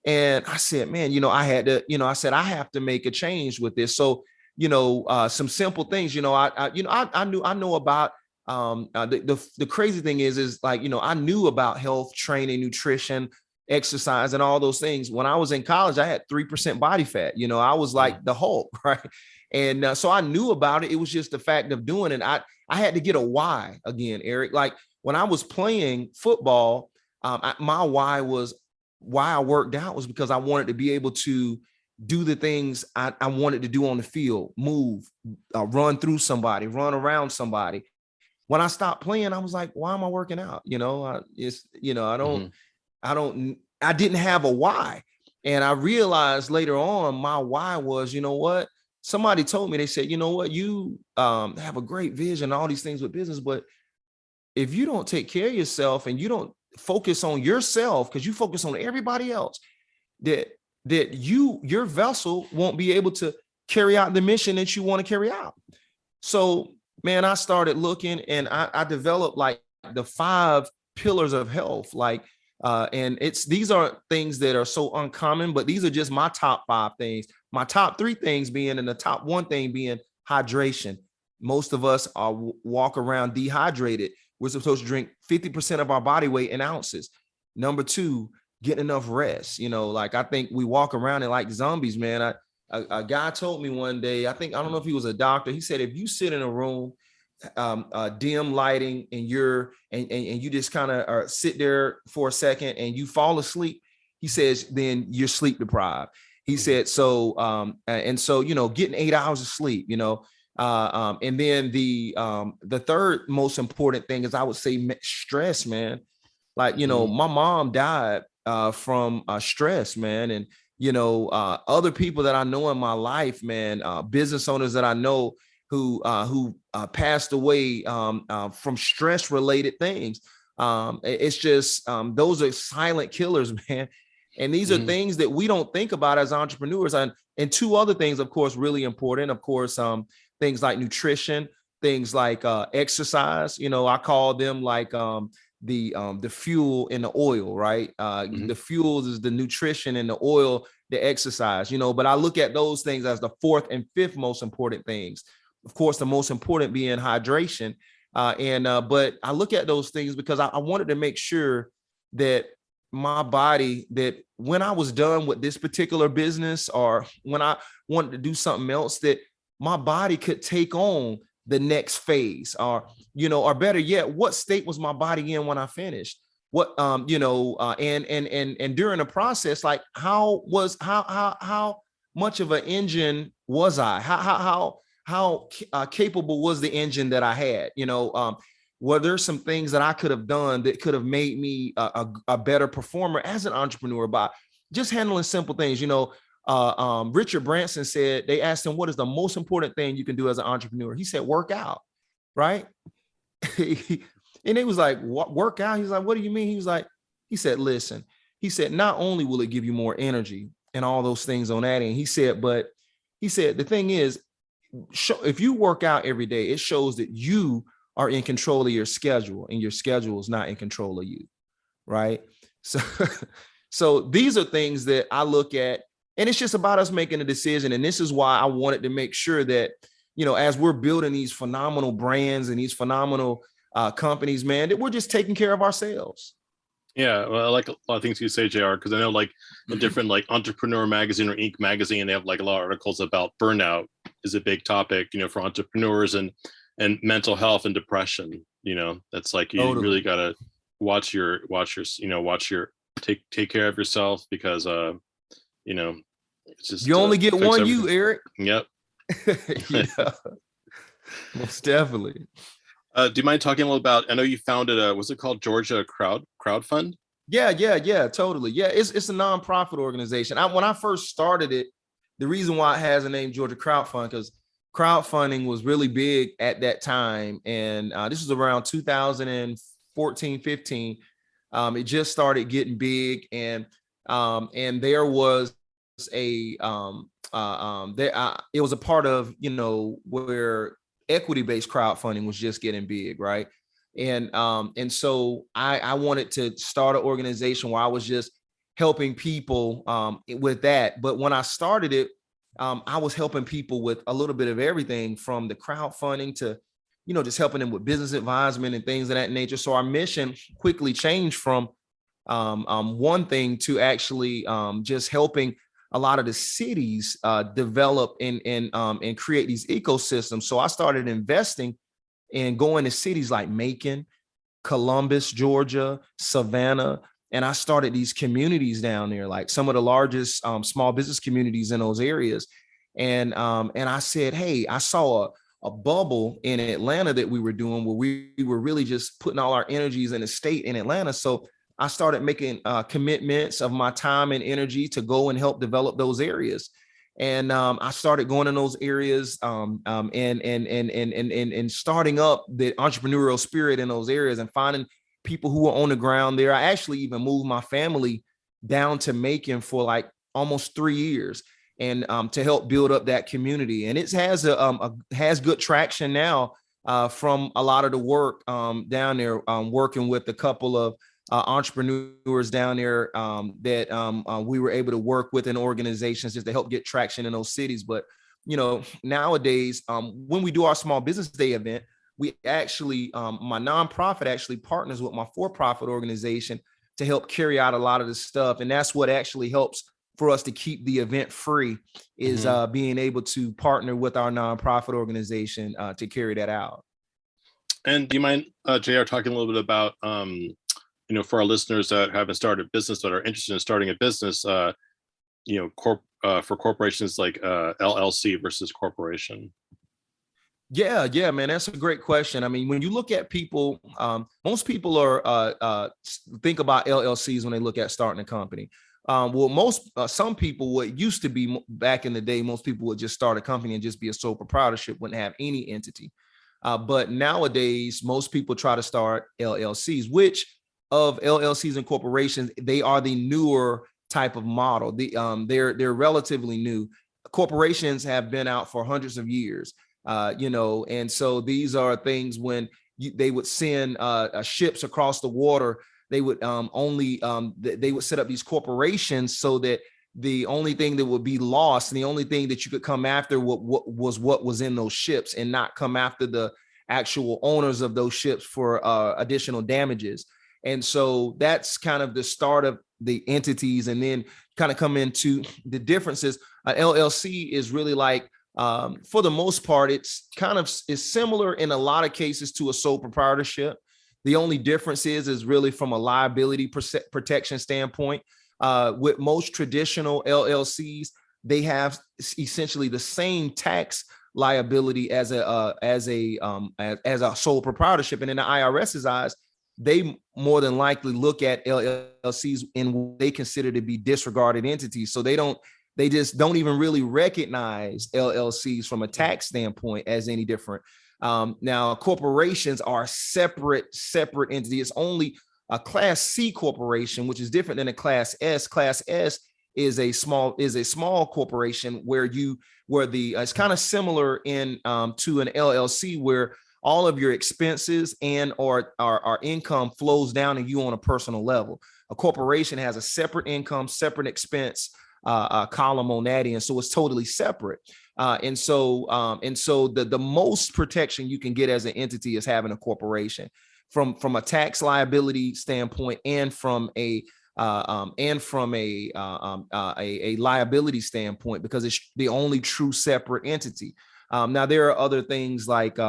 And I said, man, I had to, I said, I have to make a change with this. So, some simple things, I know about, the crazy thing is like, I knew about health, training, nutrition, exercise, and all those things. When I was in college, I had 3% body fat. I was like the Hulk, right? And so I knew about it. It was just the fact of doing it. I had to get a why again, Eric. Like when I was playing football, my why I worked out was because I wanted to be able to do the things I wanted to do on the field, move, run through somebody, run around somebody. When I stopped playing, I was like, why am I working out? I didn't have a why. And I realized later on, my why was, what? Somebody told me, they said, what, you have a great vision, all these things with business, but if you don't take care of yourself and you don't focus on yourself, because you focus on everybody else, that your vessel won't be able to carry out the mission that you want to carry out. So, man, I started looking and I developed like the 5 pillars of health, like, and these are things that are so uncommon, but these are just my top 5 things. My top 3 things being, and the top 1 thing being hydration. Most of us walk around dehydrated. We're supposed to drink 50% of our body weight in ounces. Number 2, get enough rest. Like I think we walk around and like zombies, man. A guy told me one day, I don't know if he was a doctor. He said, if you sit in a room, dim lighting, and you just kind of sit there for a second and you fall asleep, he says, then you're sleep deprived. He said, so, getting 8 hours of sleep, and then the third most important thing is, I would say, stress, man. Like, my mom died from stress, man. And, other people that I know in my life, man, business owners that I know who passed away from stress related things. It's just, those are silent killers, man. And these are things that we don't think about as entrepreneurs. And 2 other things, of course, really important. Of course, things like nutrition, things like exercise. I call them like the fuel and the oil, right? The fuels is the nutrition and the oil, the exercise. But I look at those things as the 4th and 5th most important things. Of course, the most important being hydration. But I look at those things because I wanted to make sure that my body that when I was done with this particular business, or when I wanted to do something else, that my body could take on the next phase, or, or better yet, what state was my body in when I finished? What, and during the process, like how much of an engine was I? How capable was the engine that I had? Were there some things that I could have done that could have made me a better performer as an entrepreneur by just handling simple things? Richard Branson said, they asked him, what is the most important thing you can do as an entrepreneur? He said, work out, right? And it was like, what, work out? He's like, what do you mean? He said, listen, he said, not only will it give you more energy and all those things on that end, he said, the thing is, if you work out every day, it shows that you are in control of your schedule, and your schedule is not in control of you, right? So these are things that I look at, and it's just about us making a decision. And this is why I wanted to make sure that, as we're building these phenomenal brands and these phenomenal companies, man, that we're just taking care of ourselves. Yeah, well, I like a lot of things you say, JR, because I know like in different like Entrepreneur Magazine or Inc. Magazine, they have like a lot of articles about burnout is a big topic, for entrepreneurs, and mental health and depression. That's like, you really got to take care of yourself, because it's just, you only get one everything. You, Eric. Yep. Most definitely. Do you mind talking a little about, I know you founded what's it called? Georgia Crowdfund? Yeah, totally. Yeah, it's a nonprofit organization. When I first started it, the reason why it has a name Georgia Crowdfund, because crowdfunding was really big at that time. And this was around 2014, 15. It just started getting big. And there was it was a part of, where equity-based crowdfunding was just getting big, right? And so I wanted to start an organization where I was just helping people with that. But when I started it, I was helping people with a little bit of everything, from the crowdfunding to, just helping them with business advisement and things of that nature. So our mission quickly changed from one thing to actually just helping a lot of the cities develop and create these ecosystems. So I started investing and going to cities like Macon, Columbus, Georgia, Savannah, and I started these communities down there, like some of the largest small business communities in those areas. And I said, hey, I saw a bubble in Atlanta that we were doing, where we were really just putting all our energies in the state in Atlanta. So I started making commitments of my time and energy to go and help develop those areas. And I started going in those areas and starting up the entrepreneurial spirit in those areas and finding people who were on the ground there. I actually even moved my family down to Macon for like almost 3 years, and to help build up that community. And it has has good traction now from a lot of the work down there, working with a couple of entrepreneurs down there that we were able to work with in organizations just to help get traction in those cities. But nowadays, when we do our small business day event, we actually my nonprofit actually partners with my for-profit organization to help carry out a lot of this stuff. And that's what actually helps for us to keep the event free, is being able to partner with our nonprofit organization to carry that out. And do you mind, JR, talking a little bit about for our listeners that haven't started a business, that are interested in starting a business, for corporations, like LLC versus corporation? Yeah, man, that's a great question. I mean, when you look at people, most people are think about LLCs when they look at starting a company. Some people, what used to be back in the day, most people would just start a company and just be a sole proprietorship, wouldn't have any entity. But nowadays, most people try to start LLCs, which of LLCs and corporations, they are the newer type of model. They're relatively new. Corporations have been out for hundreds of years, and so these are things when they would send ships across the water. They would they would set up these corporations so that the only thing that would be lost, and the only thing that you could come after what was in those ships, and not come after the actual owners of those ships for additional damages. And so that's kind of the start of the entities, and then kind of come into the differences. LLC is really like, for the most part, it's kind of is similar in a lot of cases to a sole proprietorship. The only difference is really from a liability protection standpoint. With most traditional LLCs, they have essentially the same tax liability as a sole proprietorship, and in the IRS's eyes, they more than likely look at LLCs in what they consider to be disregarded entities. So they just don't even really recognize LLCs from a tax standpoint as any different. Now, corporations are separate entity. It's only a Class C corporation, which is different than a Class S. Class S is a small corporation where it's kind of similar in to an LLC, where all of your expenses and or our income flows down to you on a personal level. A corporation has a separate income, separate expense column on that end, so it's totally separate. And so the most protection you can get as an entity is having a corporation from a tax liability standpoint, and from a liability standpoint, because it's the only true separate entity. Now, there are other things like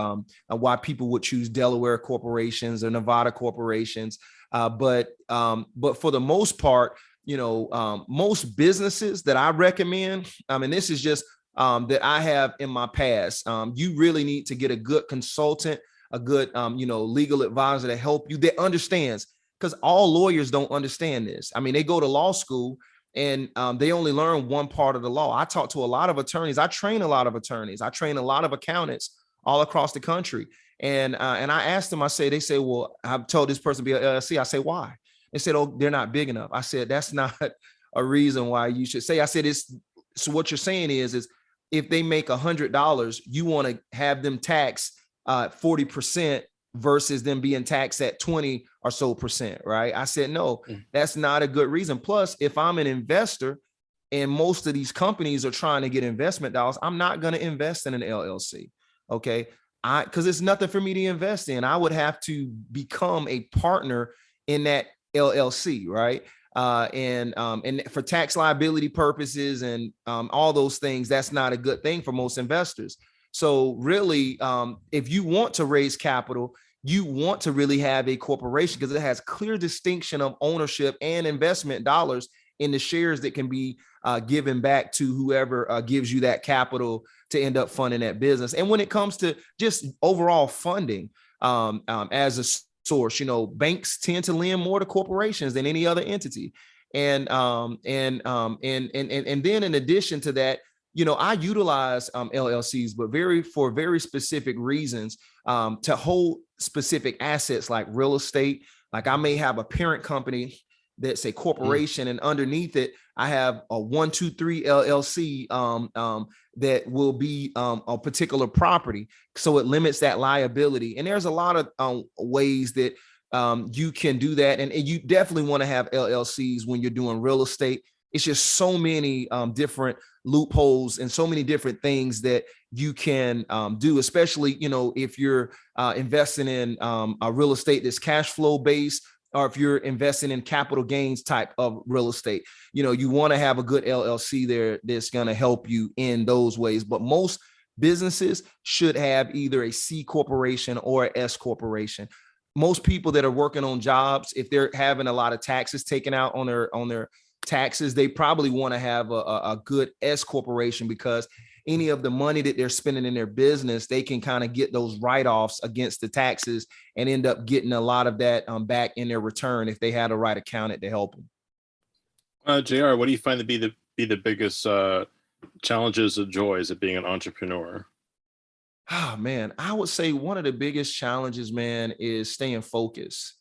why people would choose Delaware corporations or Nevada corporations, but for the most part, most businesses that I recommend, and this is just that I have in my past, you really need to get a good consultant, a good legal advisor to help you, that understands, because all lawyers don't understand this. I mean, they go to law school and they only learn one part of the law. I talk to a lot of attorneys. I train a lot of attorneys. I train a lot of accountants all across the country. And I asked them, they say, well, I've told this person to be an LLC. I say, why? They said, oh, they're not big enough. I said, that's not a reason why you should say. I said, so what you're saying is if they make $100, you want to have them taxed 40% versus them being taxed at 20 or so percent, right? I said, no, that's not a good reason. Plus, if I'm an investor and most of these companies are trying to get investment dollars, I'm not going to invest in an LLC. Okay. Because it's nothing for me to invest in. I would have to become a partner in that LLC, right? And for tax liability purposes and all those things, that's not a good thing for most investors. So really, if you want to raise capital, you want to really have a corporation, because it has clear distinction of ownership and investment dollars in the shares that can be given back to whoever gives you that capital to end up funding that business. And when it comes to just overall funding, as a source, banks tend to lend more to corporations than any other entity. And then in addition to that, I utilize LLCs, but for very specific reasons, to hold specific assets like real estate. Like I may have a parent company that's a corporation, and underneath it, I have a 123 LLC that will be a particular property. So it limits that liability. And there's a lot of ways that you can do that. And you definitely want to have LLCs when you're doing real estate. It's just so many different loopholes and so many different things that you can do, especially, if you're investing in a real estate that's cash flow based, or if you're investing in capital gains type of real estate. You want to have a good LLC there that's going to help you in those ways. But most businesses should have either a C corporation or an S corporation. Most people that are working on jobs, if they're having a lot of taxes taken out on their taxes, they probably want to have a good S corporation, because any of the money that they're spending in their business, they can kind of get those write-offs against the taxes and end up getting a lot of that back in their return if they had a right accountant to help them. JR, what do you find to be the biggest challenges or joys of being an entrepreneur? Oh man, I would say one of the biggest challenges, man, is staying focused.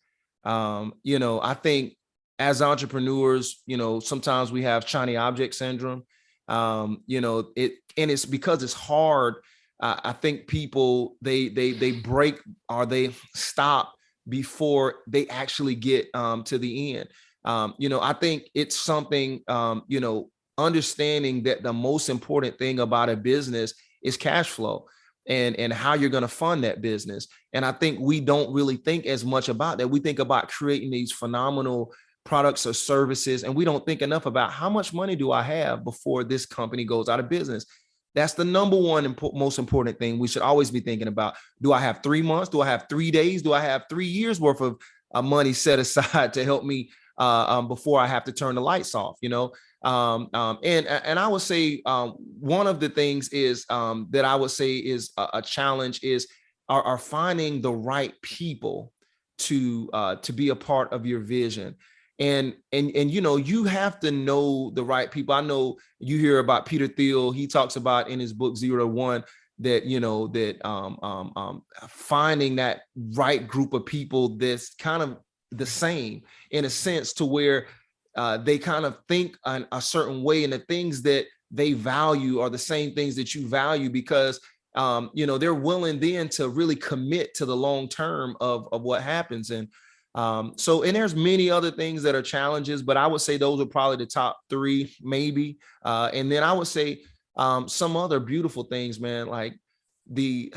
I think as entrepreneurs, sometimes we have shiny object syndrome. It's because it's hard. I think people they break or they stop before they actually get to the end. I think it's something, understanding that the most important thing about a business is cash flow. and how you're going to fund that business. And I think we don't really think as much about that. We think about creating these phenomenal products or services, and we don't think enough about how much money do I have before this company goes out of business. That's the number one most important thing we should always be thinking about. Do I have 3 months? Do I have 3 days? Do I have 3 years worth of money set aside to help me before I have to turn the lights off? And I would say one of the things is that I would say is a challenge is are finding the right people to be a part of your vision. And you have to know the right people. I know you hear about Peter Thiel. He talks about in his book 0 to 1 that finding that right group of people that's kind of the same in a sense to where they kind of think in a certain way, and the things that they value are the same things that you value, because they're willing then to really commit to the long term of what happens. And there's many other things that are challenges, but I would say those are probably the top 3, maybe. And then I would say some other beautiful things, man, like when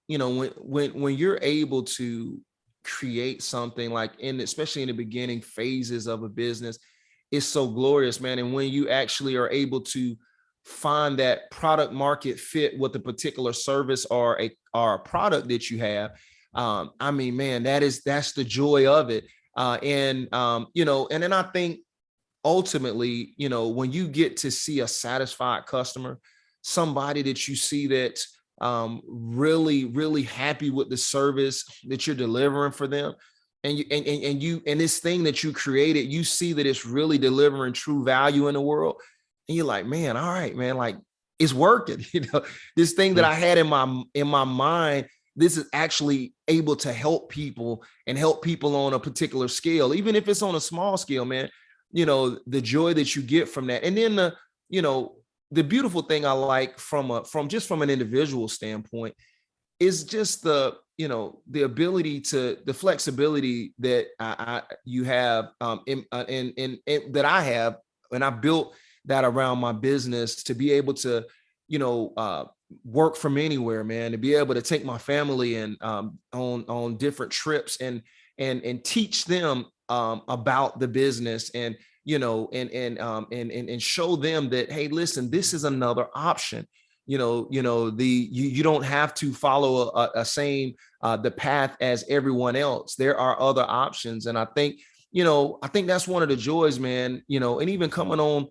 you're able to create something like especially in the beginning phases of a business, it's so glorious, man. And when you actually are able to find that product market fit with a particular service or a product that you have, I mean, man, that's the joy of it. And then I think ultimately, when you get to see a satisfied customer, somebody that you see that's really, really happy with the service that you're delivering for them, and this thing that you created, you see that it's really delivering true value in the world, and you're like, man, all right, man, like it's working. This thing that I had in my mind, this is actually able to help people and help people on a particular scale, even if it's on a small scale, man. The joy that you get from that. And then the beautiful thing I like from an individual standpoint is just the ability the flexibility that you have that I have, and I built that around my business to be able to work from anywhere, man, to be able to take my family and on different trips and teach them about the business, and and show them that, hey, listen, this is another option. You don't have to follow a same the path as everyone else. There are other options, and I think that's one of the joys, man. And even coming on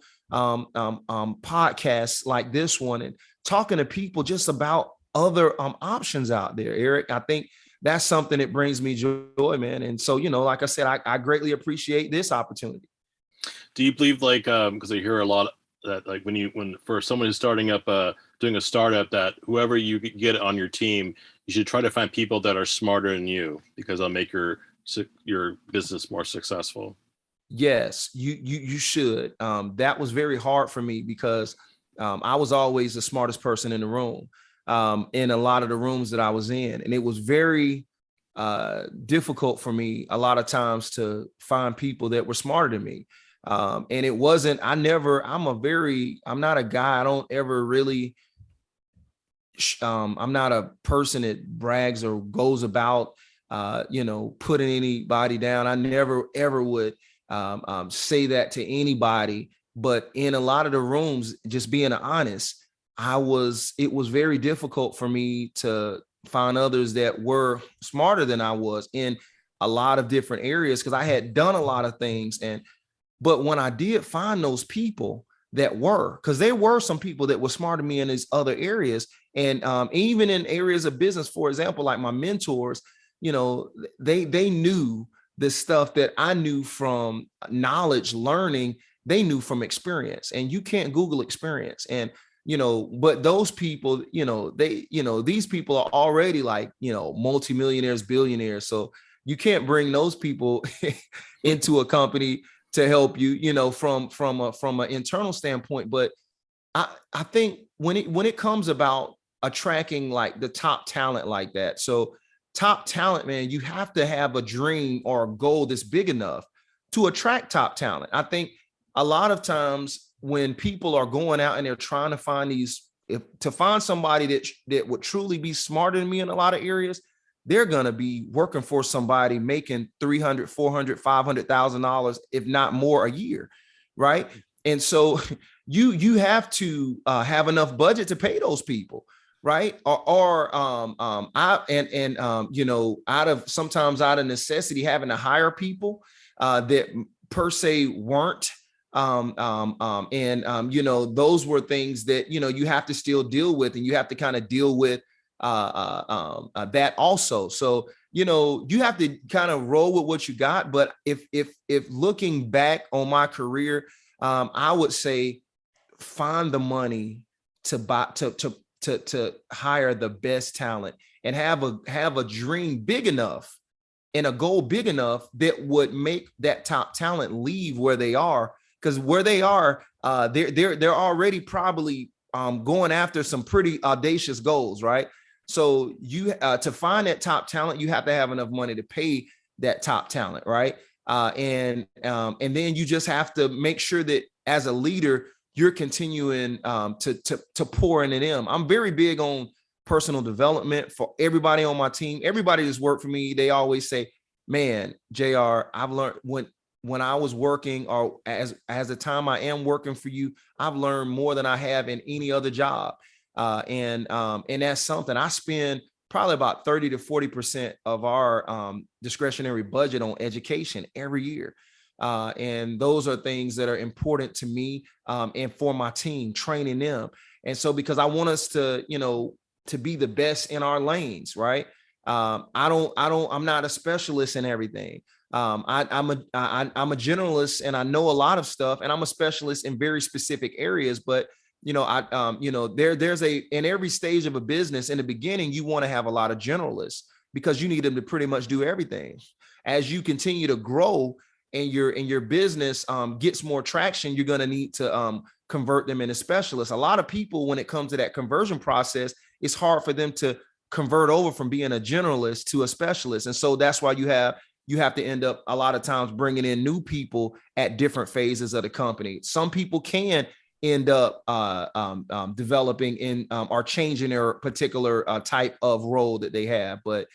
podcasts like this one and talking to people just about other options out there, Eric, I think that's something that brings me joy, man. And so, like I said, I greatly appreciate this opportunity. Do you believe, like, because I hear a lot that, like, when for someone who's starting up doing a startup, that whoever you get on your team, you should try to find people that are smarter than you, because they'll make your business more successful? Yes, you should. That was very hard for me because I was always the smartest person in the room, in a lot of the rooms that I was in. And it was very difficult for me a lot of times to find people that were smarter than me. And it wasn't, I'm not a guy, I don't ever really, I'm not a person that brags or goes about, putting anybody down. I never, ever would say that to anybody. But in a lot of the rooms, just being honest, it was very difficult for me to find others that were smarter than I was in a lot of different areas, because I had done a lot of things. But when I did find those people that were, because there were some people that were smarter than me in these other areas, and even in areas of business, for example, like my mentors, they knew the stuff that I knew from knowledge, learning, they knew from experience, and you can't Google experience. And, but those people, these people are already like, multimillionaires, billionaires. So you can't bring those people into a company to help you, from an internal standpoint. But I think when it comes about attracting like the top talent like that, so top talent, man, you have to have a dream or a goal that's big enough to attract top talent. I think a lot of times when people are going out and they're trying to find these to find somebody that would truly be smarter than me in a lot of areas, they're going to be working for somebody making $300, $400, $500,000, if not more a year. Right. And so you have to have enough budget to pay those people. Right. Sometimes out of necessity, having to hire people that per se weren't. Those were things that, you have to still deal with, and you have to kind of deal with that also. So, you have to kind of roll with what you got. But if looking back on my career, I would say find the money to buy, to hire the best talent, and have a dream big enough and a goal big enough that would make that top talent leave where they are. Because where they are, they're already probably going after some pretty audacious goals, right? So you to find that top talent, you have to have enough money to pay that top talent, right? And then you just have to make sure that as a leader, you're continuing to pour into them. I'm very big on personal development for everybody on my team. Everybody that's worked for me, they always say, "Man, JR, I've learned when I was working, or as the time I am working for you, I've learned more than I have in any other job." And that's something I spend probably about 30 to 40% of our discretionary budget on education every year. And those are things that are important to me and for my team, training them. And so, because I want us to, to be the best in our lanes, right? I'm not a specialist in everything. I'm a generalist, and I know a lot of stuff, and I'm a specialist in very specific areas. But there's in every stage of a business, in the beginning, you want to have a lot of generalists, because you need them to pretty much do everything. As you continue to grow and your business gets more traction, you're going to need to convert them into specialists. A lot of people, when it comes to that conversion process, it's hard for them to convert over from being a generalist to a specialist. And so that's why you have to end up a lot of times bringing in new people at different phases of the company. Some people can end up developing in or changing their particular type of role that they have. But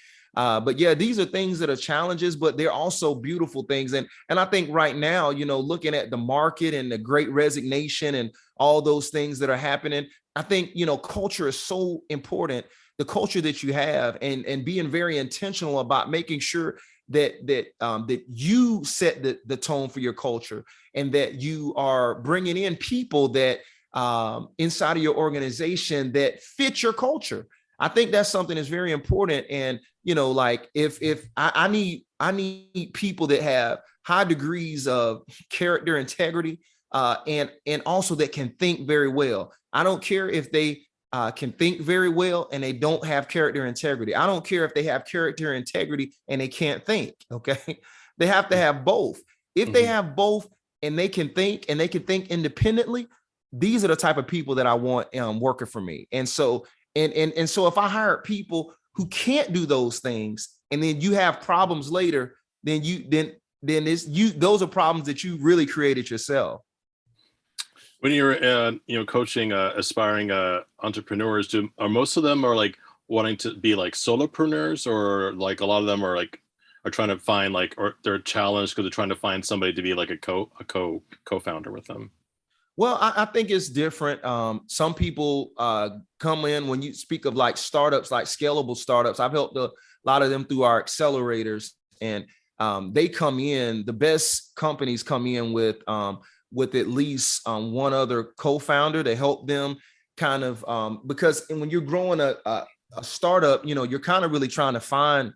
yeah, these are things that are challenges, but they're also beautiful things. And I think right now, looking at the market and the great resignation and all those things that are happening, I think, culture is so important. The culture that you have, and being very intentional about making sure that you set the tone for your culture, and that you are bringing in people that inside of your organization that fit your culture. I think that's something that's very important. And like if I need people that have high degrees of character, integrity, and also that can think very well. I don't care if they can think very well and they don't have character integrity. I don't care if they have character integrity and they can't think. Okay. They have to have both. If they have both and they can think independently, these are the type of people that I want working for me. And so, and so if I hire people who can't do those things, and then you have problems later, then those are problems that you really created yourself. When you're coaching aspiring entrepreneurs, are most of them are like wanting to be like solopreneurs, or like a lot of them are trying to find or they're challenged because they're trying to find somebody to be like a co-founder with them? Well, I think it's different. Some people come in, when you speak of like startups, like scalable startups. I've helped a lot of them through our accelerators, and they come in. The best companies come in with at least one other co-founder to help them kind of because when you're growing a startup, you're kind of really trying to find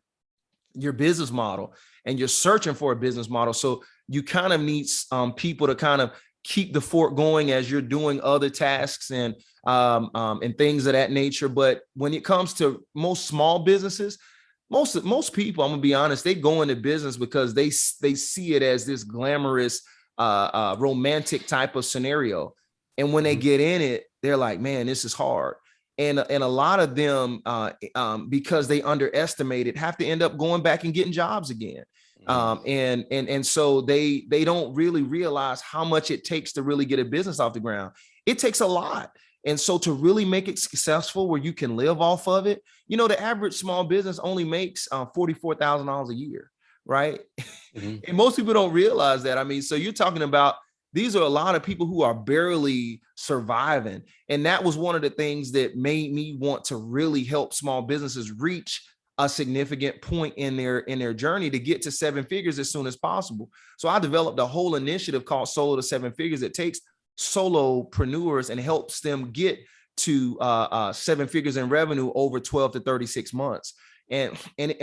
your business model, and you're searching for a business model. So you kind of need people to kind of keep the fort going as you're doing other tasks and things of that nature. But when it comes to most small businesses, most people, I'm gonna be honest, they go into business because they see it as this glamorous romantic type of scenario. And when they get in it, they're like, man, this is hard. And a lot of them, because they underestimate it, have to end up going back and getting jobs again. And so they don't really realize how much it takes to really get a business off the ground. It takes a lot. And so to really make it successful where you can live off of it, the average small business only makes $44,000 a year, right? Mm-hmm. And most people don't realize that. I mean, so you're talking about, these are a lot of people who are barely surviving. And that was one of the things that made me want to really help small businesses reach a significant point in their journey to get to 7 figures as soon as possible. So I developed a whole initiative called Solo to 7 Figures that takes solopreneurs and helps them get to 7 figures in revenue over 12 to 36 months. And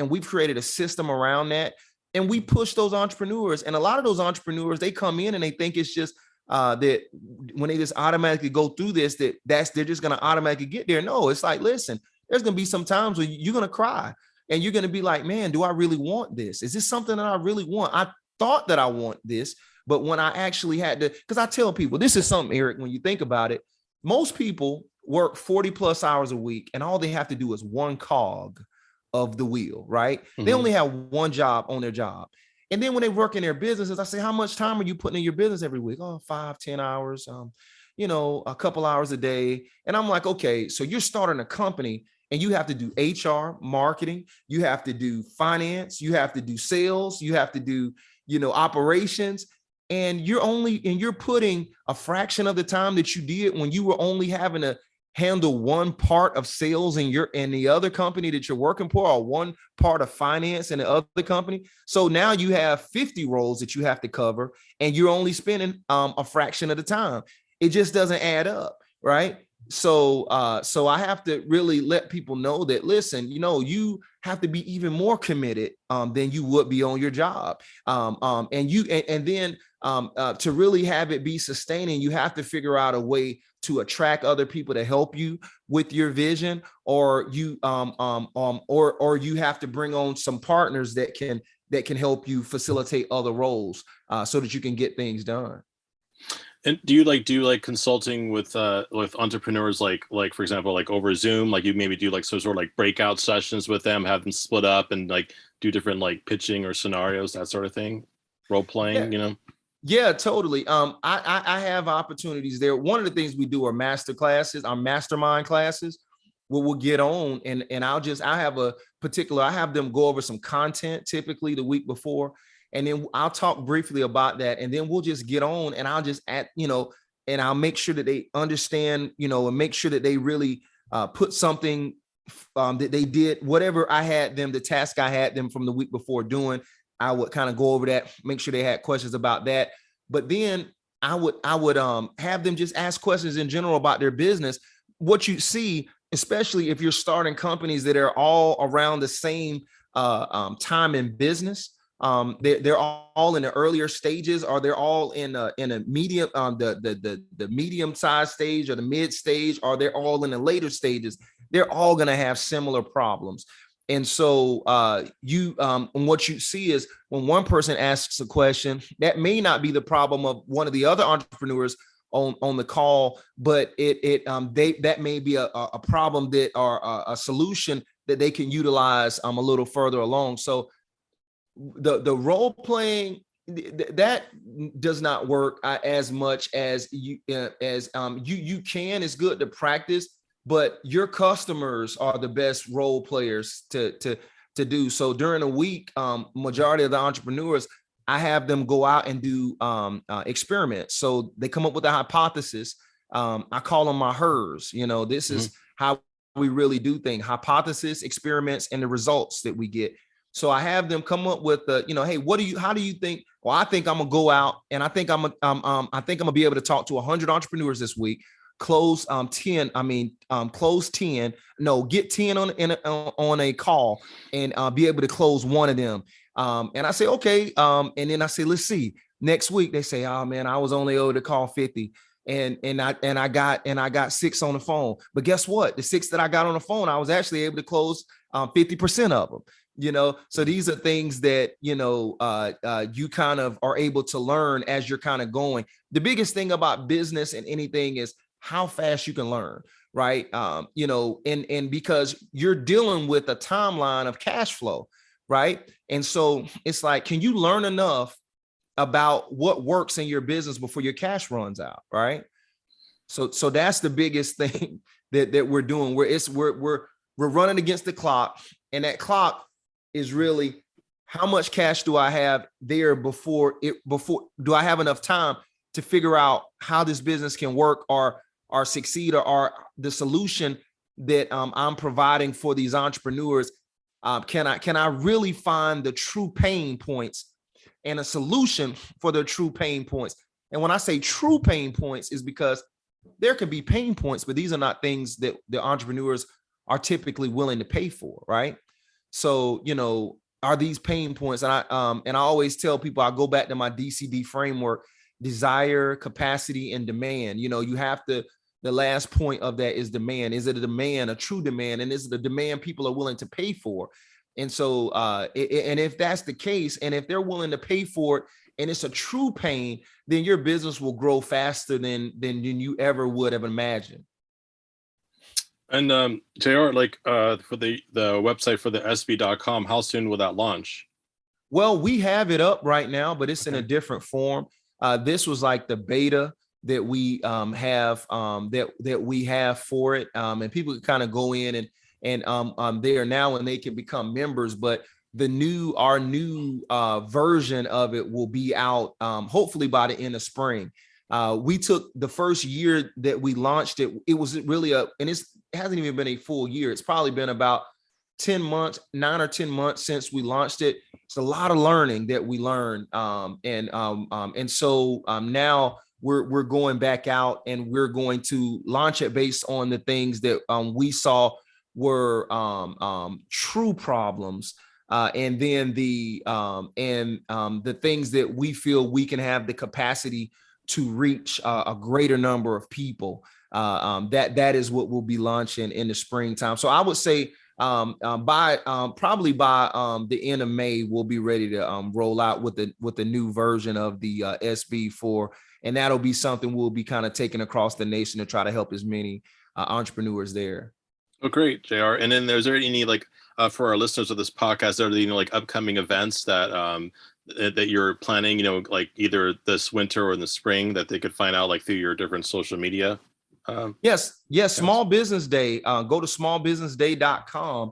we've created a system around that. And we push those entrepreneurs, and a lot of those entrepreneurs, they come in and they think it's just that when they just automatically go through this, they're just going to automatically get there. No, it's like, listen, there's going to be some times when you're going to cry and you're going to be like, man, do I really want this? Is this something that I really want? I thought that I want this, but when I actually had to, because I tell people, this is something, Eric, when you think about it, most people work 40 plus hours a week and all they have to do is one cog of the wheel, right? Mm-hmm. They only have one job on their job. And then when they work in their businesses, I say, how much time are you putting in your business every week? Oh, 5-10 hours, a couple hours a day. And I'm like, okay, so you're starting a company and you have to do HR, marketing, you have to do finance, you have to do sales, you have to do, operations. And you're putting a fraction of the time that you did when you were only having to handle one part of sales in the other company that you're working for, or one part of finance in the other company. So now you have 50 roles that you have to cover and you're only spending a fraction of the time. It just doesn't add up, right? So I have to really let people know that, listen, you have to be even more committed than you would be on your job. And then to really have it be sustaining, you have to figure out a way to attract other people to help you with your vision, or you you have to bring on some partners that can help you facilitate other roles so that you can get things done. And do you do consulting with entrepreneurs, like for example, like over Zoom, like you maybe do sort of breakout sessions with them, have them split up and do different pitching or scenarios, that sort of thing, role playing, yeah. Yeah, totally. I have opportunities there. One of the things we do are master classes, our mastermind classes, where we'll get on and I have them go over some content typically the week before. And then I'll talk briefly about that. And then we'll just get on and I'll just and I'll make sure that they understand, and make sure that they really put something that they did, whatever I had them, the task I had them from the week before doing. I would kind of go over that, make sure they had questions about that. But then I would have them just ask questions in general about their business. What you see, especially if you're starting companies that are all around the same time in business, they're all in the earlier stages, or they're all in a medium, the medium size stage or the mid stage, or they're all in the later stages. They're all going to have similar problems. And so and what you see is when one person asks a question, that may not be the problem of one of the other entrepreneurs on the call, but that may be a problem that, or a solution that they can utilize a little further along. So the role playing, that does not work as much as you can. It's good to practice, but your customers are the best role players to do. So during a week, majority of the entrepreneurs, I have them go out and do experiments. So they come up with a hypothesis. I call them my HERs. This is how we really do things: hypothesis, experiments, and the results that we get. So I have them come up with hey, how do you think? Well, I think I'm gonna go out and I think I'm gonna be able to talk to 100 entrepreneurs this week. Close 10. Close 10. No, get 10 on a call and be able to close one of them. And I say, okay. And then I say, let's see. Next week they say, oh man, I was only able to call 50. And I got 6 on the phone. But guess what? The 6 that I got on the phone, I was actually able to close 50% of them. So these are things that you kind of are able to learn as you're kind of going. The biggest thing about business and anything is how fast you can learn, right? And because you're dealing with a timeline of cash flow, right? And so it's like, can you learn enough about what works in your business before your cash runs out, right? So that's the biggest thing that we're doing. We're running against the clock, and that clock is really how much cash do I have there before do I have enough time to figure out how this business can work or succeed, or the solution that I'm providing for these entrepreneurs. Can I really find the true pain points and a solution for their true pain points? And when I say true pain points, is because there could be pain points, but these are not things that the entrepreneurs are typically willing to pay for, right? So, are these pain points? And I always tell people, I go back to my DCD framework: desire, capacity, and demand. You have to. The last point of that is demand. Is it a demand, a true demand, and is it a demand people are willing to pay for? And so, and if that's the case, and if they're willing to pay for it, and it's a true pain, then your business will grow faster than you ever would have imagined. And JR, for the website for the SB.com, how soon will that launch? Well, we have it up right now, but it's in a different form. This was like the beta that we have that we have for it, and people can kind of go in and there now, and they can become members. But our new version of it will be out hopefully by the end of spring. We took the first year that we launched it. It was really and it hasn't even been a full year. It's probably been about 10 months, 9 or 10 months since we launched it. It's a lot of learning that we learned. And so now we're going back out, and we're going to launch it based on the things that we saw were true problems. And then the things that we feel we can have the capacity to reach a greater number of people. That is what we'll be launching in the springtime. So I would say probably by the end of May, we'll be ready to roll out with the new version of the SB4, and that'll be something we'll be kind of taking across the nation to try to help as many entrepreneurs there. Oh, great, JR. And then is there any for our listeners of this podcast, are there upcoming events that that you're planning, either this winter or in the spring, that they could find out through your different social media? Yes. Small Business Day. Go to smallbusinessday.com.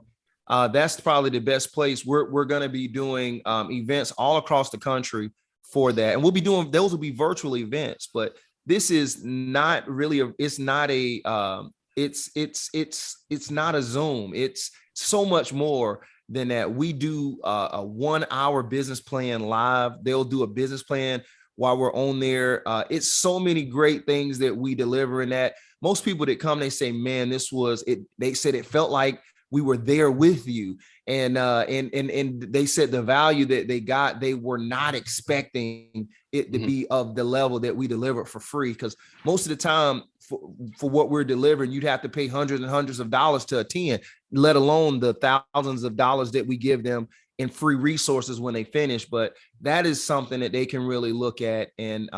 That's probably the best place. We're going to be doing events all across the country for that, and we'll be doing those will be virtual events. But this is not really it's not a Zoom. It's so much more than that. We do a 1 hour business plan live. They'll do a business plan while we're on there. It's so many great things that we deliver in that. Most people that come, they say, man, this was it. They said it felt like we were there with you. And they said the value that they got, they were not expecting it to be of the level that we deliver for free. Because most of the time for what we're delivering, you'd have to pay hundreds and hundreds of dollars to attend, let alone the thousands of dollars that we give them in free resources when they finish. But that is something that they can really look at. And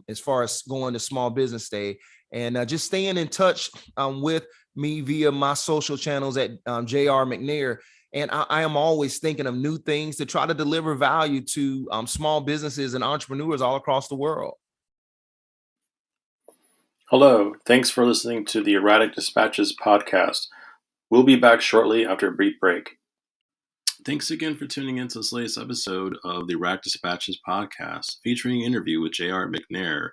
as far as going to Small Business Day, and just staying in touch with me via my social channels at JR McNair. And I am always thinking of new things to try to deliver value to small businesses and entrepreneurs all across the world. Hello, thanks for listening to the Erratic Dispatches podcast. We'll be back shortly after a brief break. Thanks again for tuning into this latest episode of the Erratic Dispatches podcast, featuring an interview with J.R. McNair,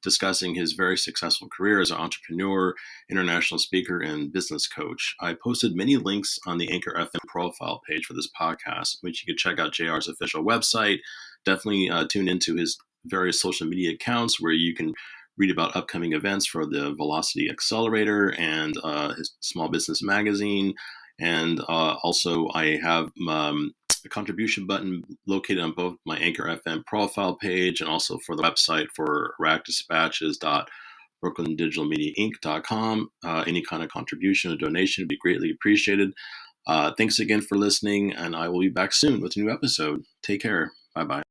discussing his very successful career as an entrepreneur, international speaker, and business coach. I posted many links on the Anchor FM profile page for this podcast, which you can check out JR's official website. Definitely tune into his various social media accounts, where you can read about upcoming events for the Velocity Accelerator and his small business magazine. And also, I have a contribution button located on both my Anchor FM profile page and also for the website for rackdispatches.brooklyndigitalmediainc.com. Any kind of contribution or donation would be greatly appreciated. Thanks again for listening, and I will be back soon with a new episode. Take care. Bye-bye.